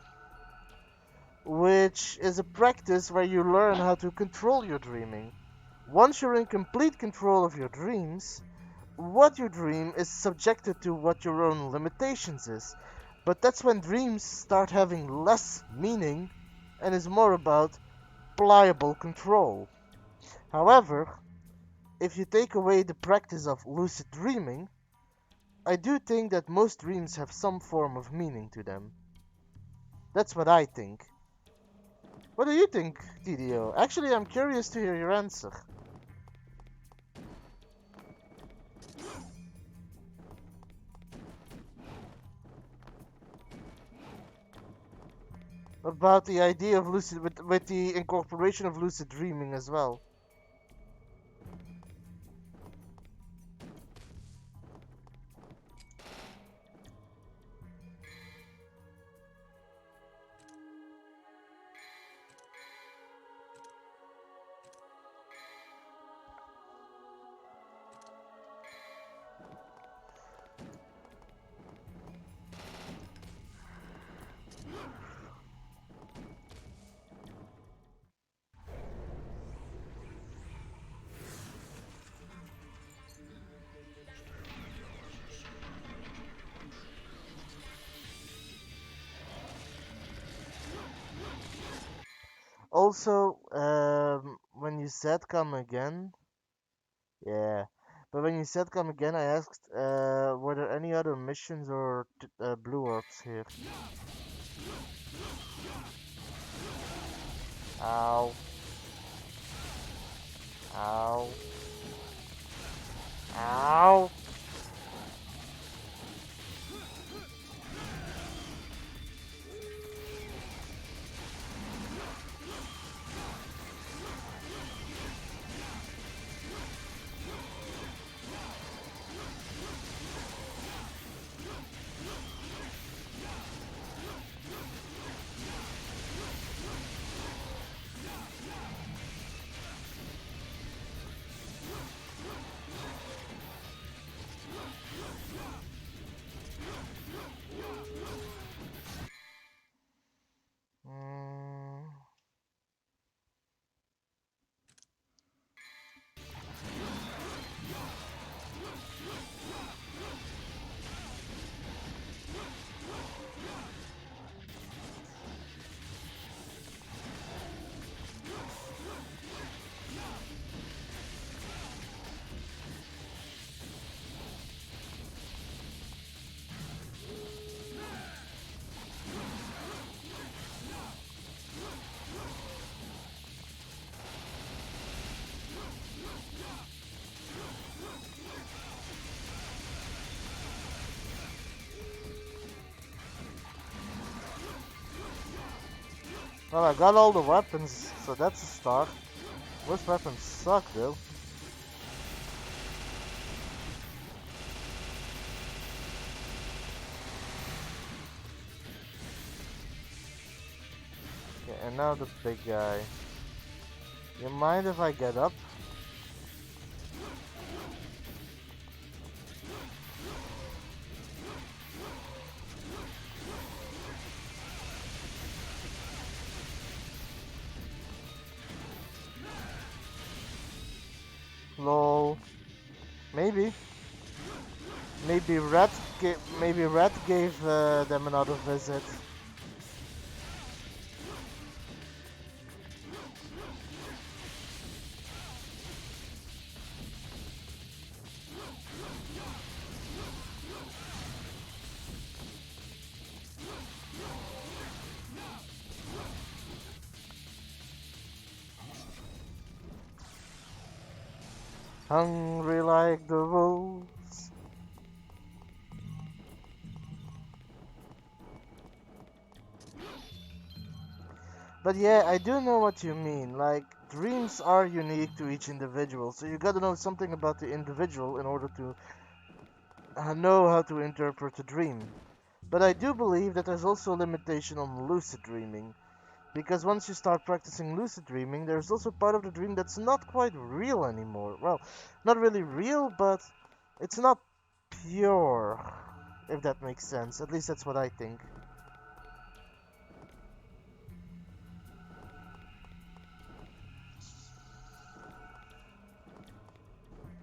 which is a practice where you learn how to control your dreaming. Once you're in complete control of your dreams, what you dream is subjected to what your own limitations is. But that's when dreams start having less meaning and is more about pliable control. However, if you take away the practice of lucid dreaming, I do think that most dreams have some form of meaning to them. That's what I think. What do you think, TDO? Actually, I'm curious to hear your answer. About the idea of lucid, with the incorporation of lucid dreaming as well. Also, when you said come again, yeah. But when you said come again, I asked, were there any other missions or blue orbs here? Ow. Ow. Ow. Mm. Well, I got all the weapons, so that's a start. Most weapons suck, though. Okay, and now the big guy. You mind if I get up? Lol. Maybe. Maybe Rat gave them another visit. Hungry like the wolves. But yeah, I do know what you mean. Like, dreams are unique to each individual, so you gotta know something about the individual in order to know how to interpret a dream. But I do believe that there's also a limitation on lucid dreaming. Because once you start practicing lucid dreaming, there's also part of the dream that's not quite real anymore. Well, not really real, but it's not pure, if that makes sense. At least that's what I think.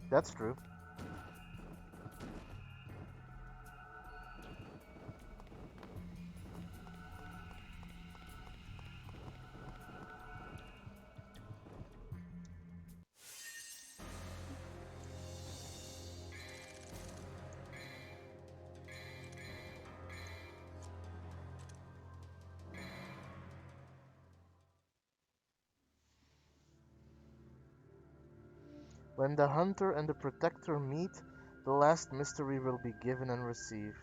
That's true. When the hunter and the protector meet, the last mystery will be given and received.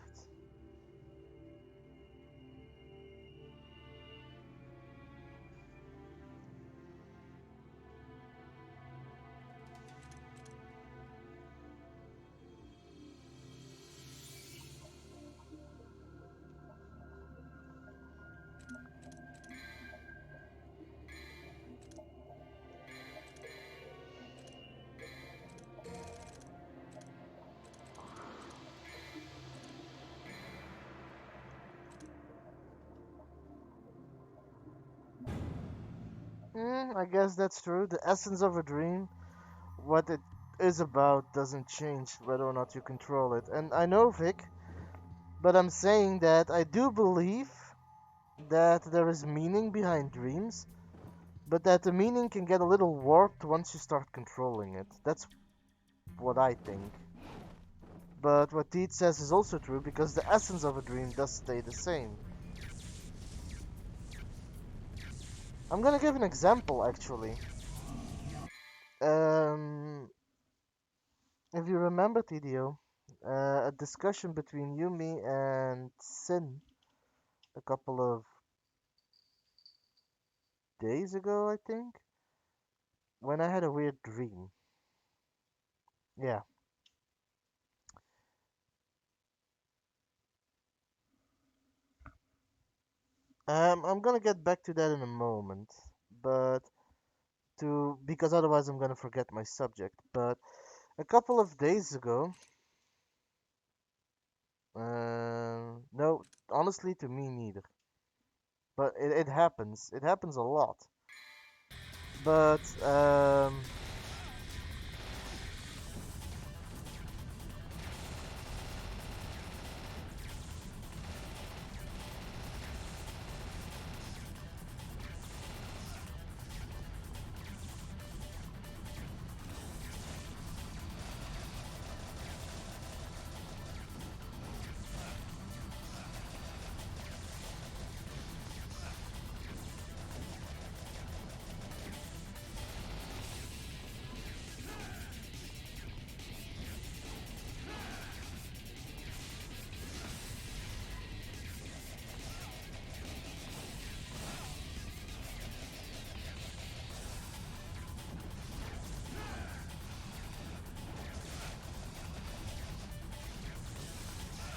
I guess that's true. The essence of a dream, what it is about, doesn't change whether or not you control it. And I know, Vic, but I'm saying that I do believe that there is meaning behind dreams, but that the meaning can get a little warped once you start controlling it. That's what I think. But what Teach says is also true because the essence of a dream does stay the same. I'm gonna give an example actually. Um, if you remember, TDO, a discussion between Yumi and Sin a couple of days ago, I think, when I had a weird dream. Yeah. I'm gonna get back to that in a moment, but because otherwise I'm gonna forget my subject. But a couple of days ago, no, honestly, to me neither. But it happens. It happens a lot. But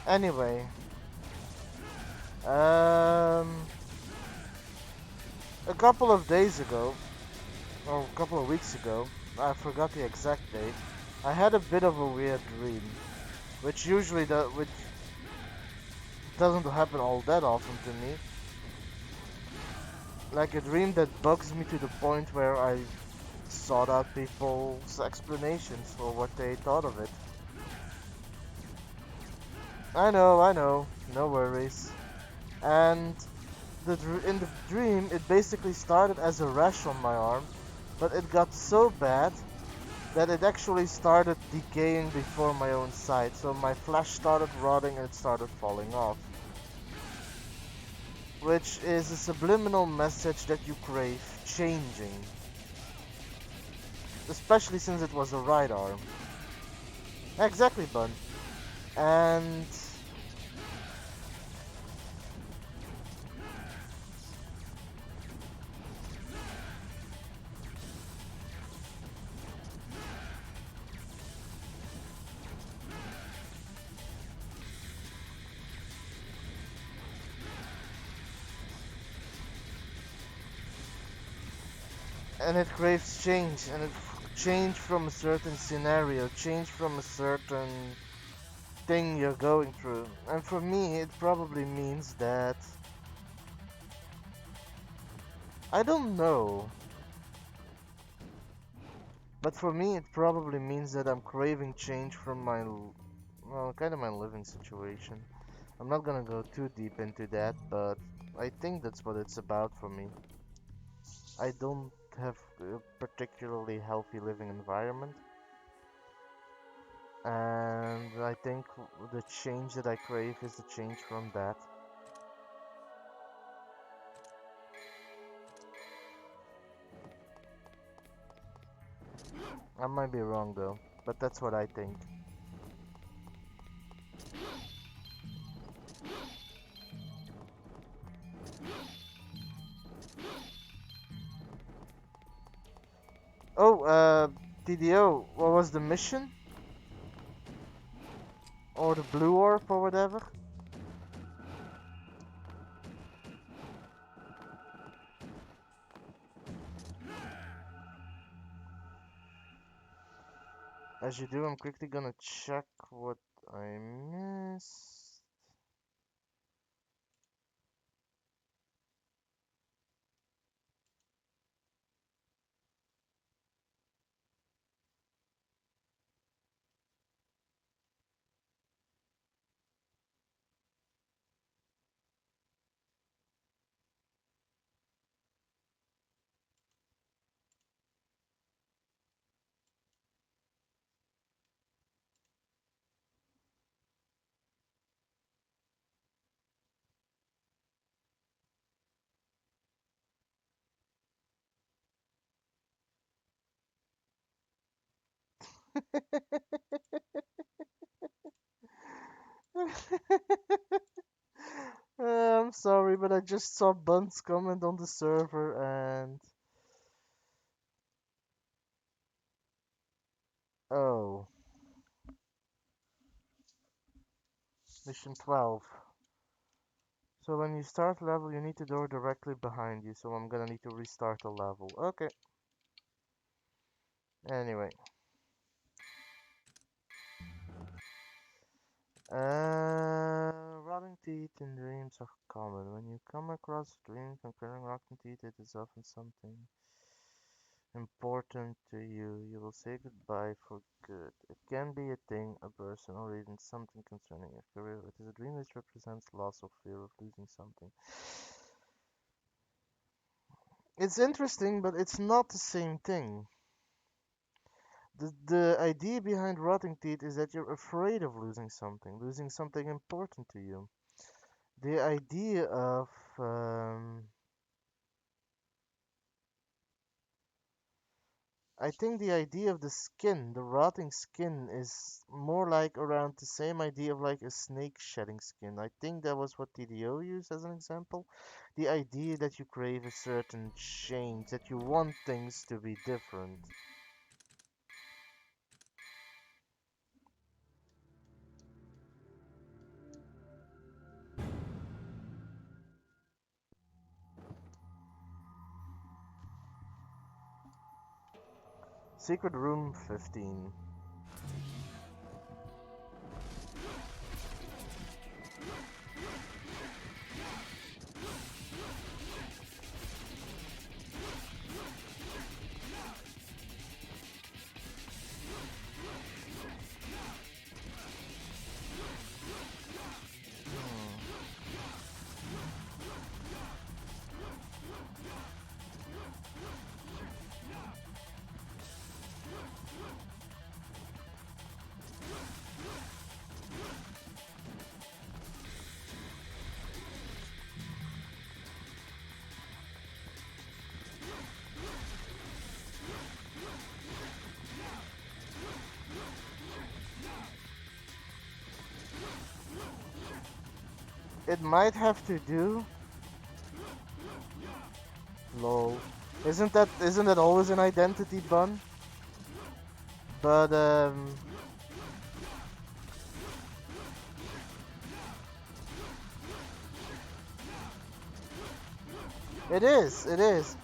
anyway, um, a couple of days ago, or a couple of weeks ago, I forgot the exact date. I had a bit of a weird dream, which doesn't happen all that often to me. Like a dream that bugs me to the point where I sought out people's explanations for what they thought of it. I know, no worries. And in the dream, it basically started as a rash on my arm, but it got so bad that it actually started decaying before my own sight. So my flesh started rotting and it started falling off. Which is a subliminal message that you crave changing. Especially since it was a right arm. Exactly, Bun. And it craves change, and it change from a certain scenario, change from a certain thing you're going through. And for me, it probably means that I don't know, but for me, it probably means that I'm craving change from well, kind of my living situation. I'm not gonna go too deep into that, but I think that's what it's about for me. I don't have a particularly healthy living environment, and I think the change that I crave is the change from that. I might be wrong though, but that's what I think. Oh, TDO, what was the mission? Or the blue orb or whatever? As you do, I'm quickly gonna check what I missed. I'm sorry, but I just saw Bunt's comment on the server and... Oh, mission 12. So when you start level, you need the door directly behind you, so I'm gonna need to restart the level. Okay, anyway. Rotting teeth in dreams are common. When you come across dreams comparing rotten teeth, it is often something important to you. You will say goodbye for good. It can be a thing, a person, or even something concerning your career. It is a dream which represents loss or fear of losing something. It's interesting, but it's not the same thing. The idea behind rotting teeth is that you're afraid of losing something important to you. The idea of I think the idea of the skin, the rotting skin, is more like around the same idea of like a snake shedding skin. I think that was what TDO used as an example. The idea that you crave a certain change, that you want things to be different. Secret Room 15. it might have to do. Lol. Isn't that always an identity bun? But it is. It is.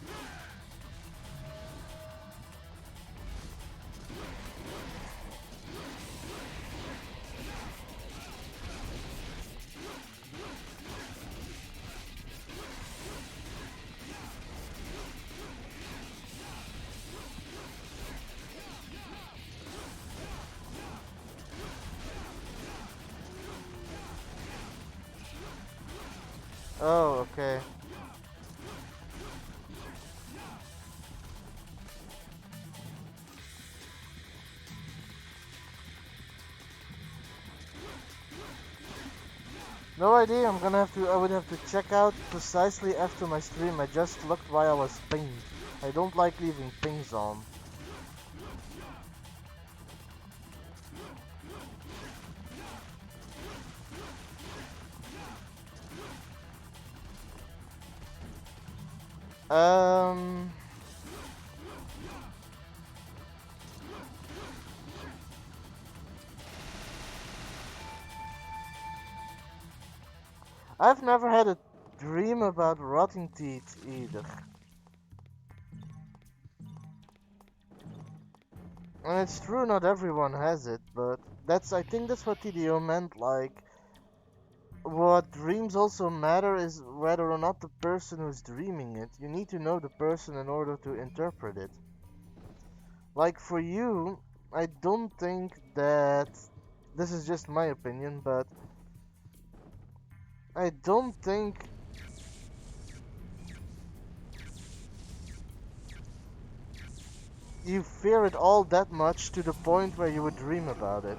Oh, okay. No idea. I would have to check out precisely after my stream. I just looked while I was pinged. I don't like leaving pings on. Um, I've never had a dream about rotting teeth either. And it's true, not everyone has it, but I think that's what TDO meant. Like, what dreams also matter is whether or not the person who's dreaming it. You need to know the person in order to interpret it. Like, for you, I don't think that. This is just my opinion, but I don't think you fear it all that much to the point where you would dream about it.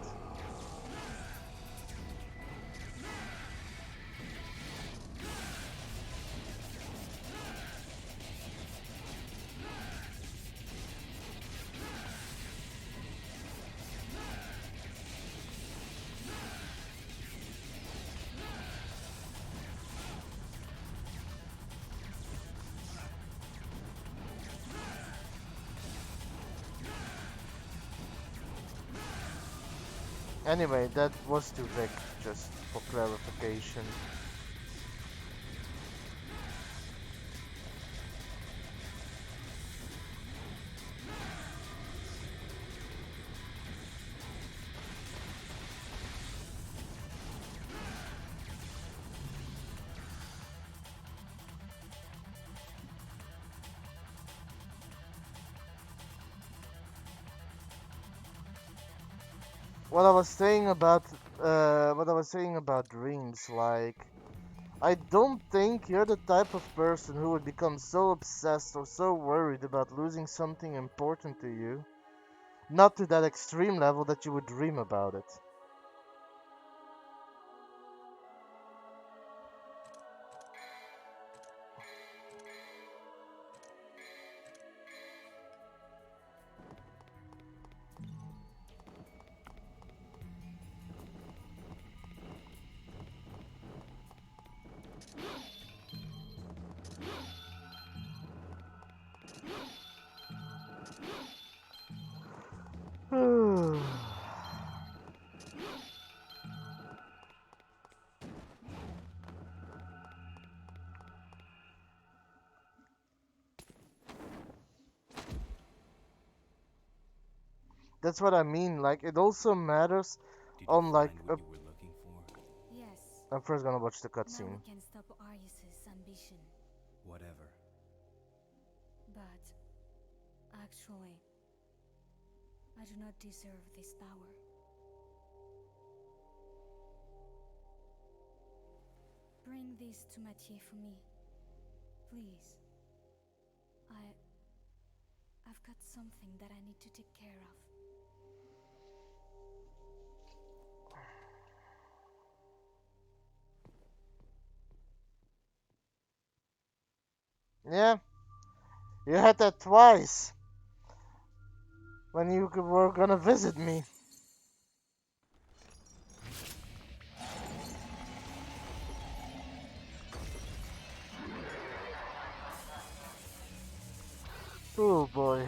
Anyway, that was too vague, just for clarification. What I was saying about dreams, like, I don't think you're the type of person who would become so obsessed or so worried about losing something important to you, not to that extreme level that you would dream about it. That's what I mean. Like, it also matters Did you on like. find what you were looking for? Yes. I'm first gonna watch the Now cutscene. we can stop Arius's ambition. Whatever. But actually, I do not deserve this power. Bring this to Mathieu for me, please. I've got something that I need to take care of. Yeah, you had that twice when you were gonna visit me. Oh boy.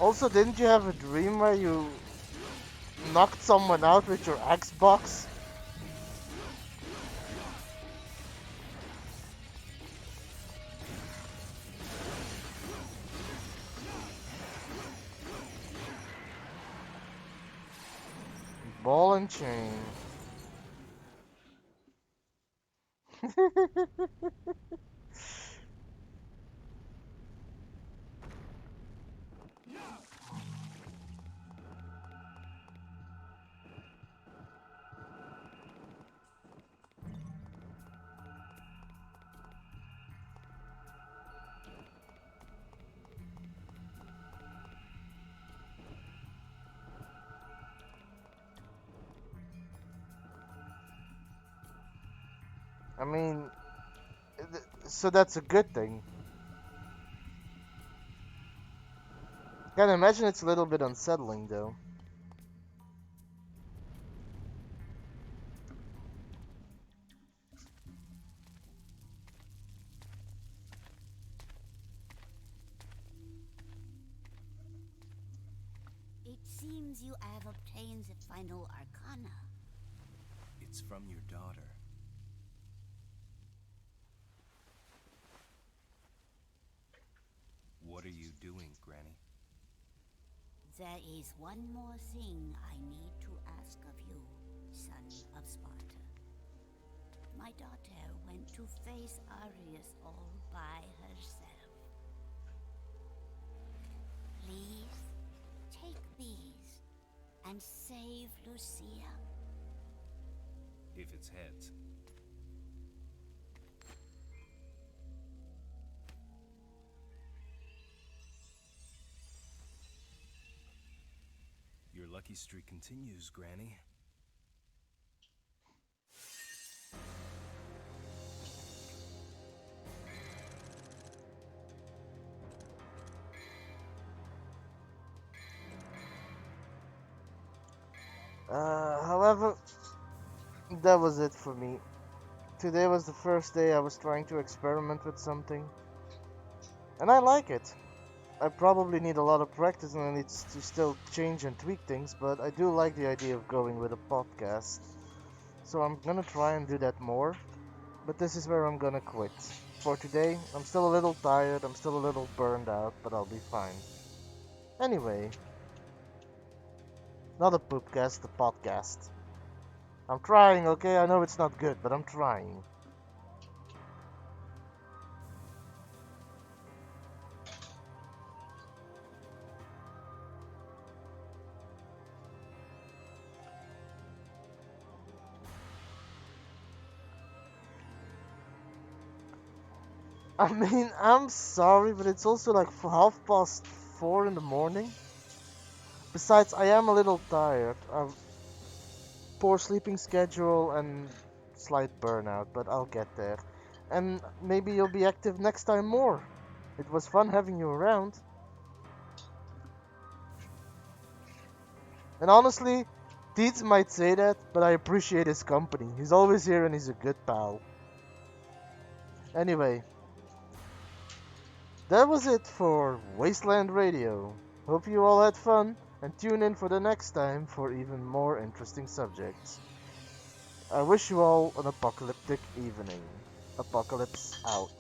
Also, didn't you have a dream where you knocked someone out with your Xbox? Ball and chain. I mean, so that's a good thing. Can imagine it's a little bit unsettling though. It seems you have obtained the final arcana. It's from your daughter. What are you doing, Granny? There is one more thing I need to ask of you, son of Sparta. My daughter went to face Arius all by herself. Please, take these and save Lucia. If it's heads. Your lucky streak continues, Granny. However, that was it for me. Today was the first day I was trying to experiment with something. And I like it. I probably need a lot of practice and I need to still change and tweak things, but I do like the idea of going with a podcast. So I'm gonna try and do that more, but this is where I'm gonna quit. For today, I'm still a little tired, I'm still a little burned out, but I'll be fine. Anyway, not a poopcast, a podcast. I'm trying, okay? I know it's not good, but I'm trying. I mean, I'm sorry, but it's also like 4:30 in the morning. Besides, I am a little tired. I've poor sleeping schedule and slight burnout, but I'll get there. And maybe you'll be active next time more. It was fun having you around. And honestly, Deeds might say that, but I appreciate his company. He's always here and he's a good pal. Anyway, that was it for Wasteland Radio. Hope you all had fun and tune in for the next time for even more interesting subjects. I wish you all an apocalyptic evening. Apocalypse out.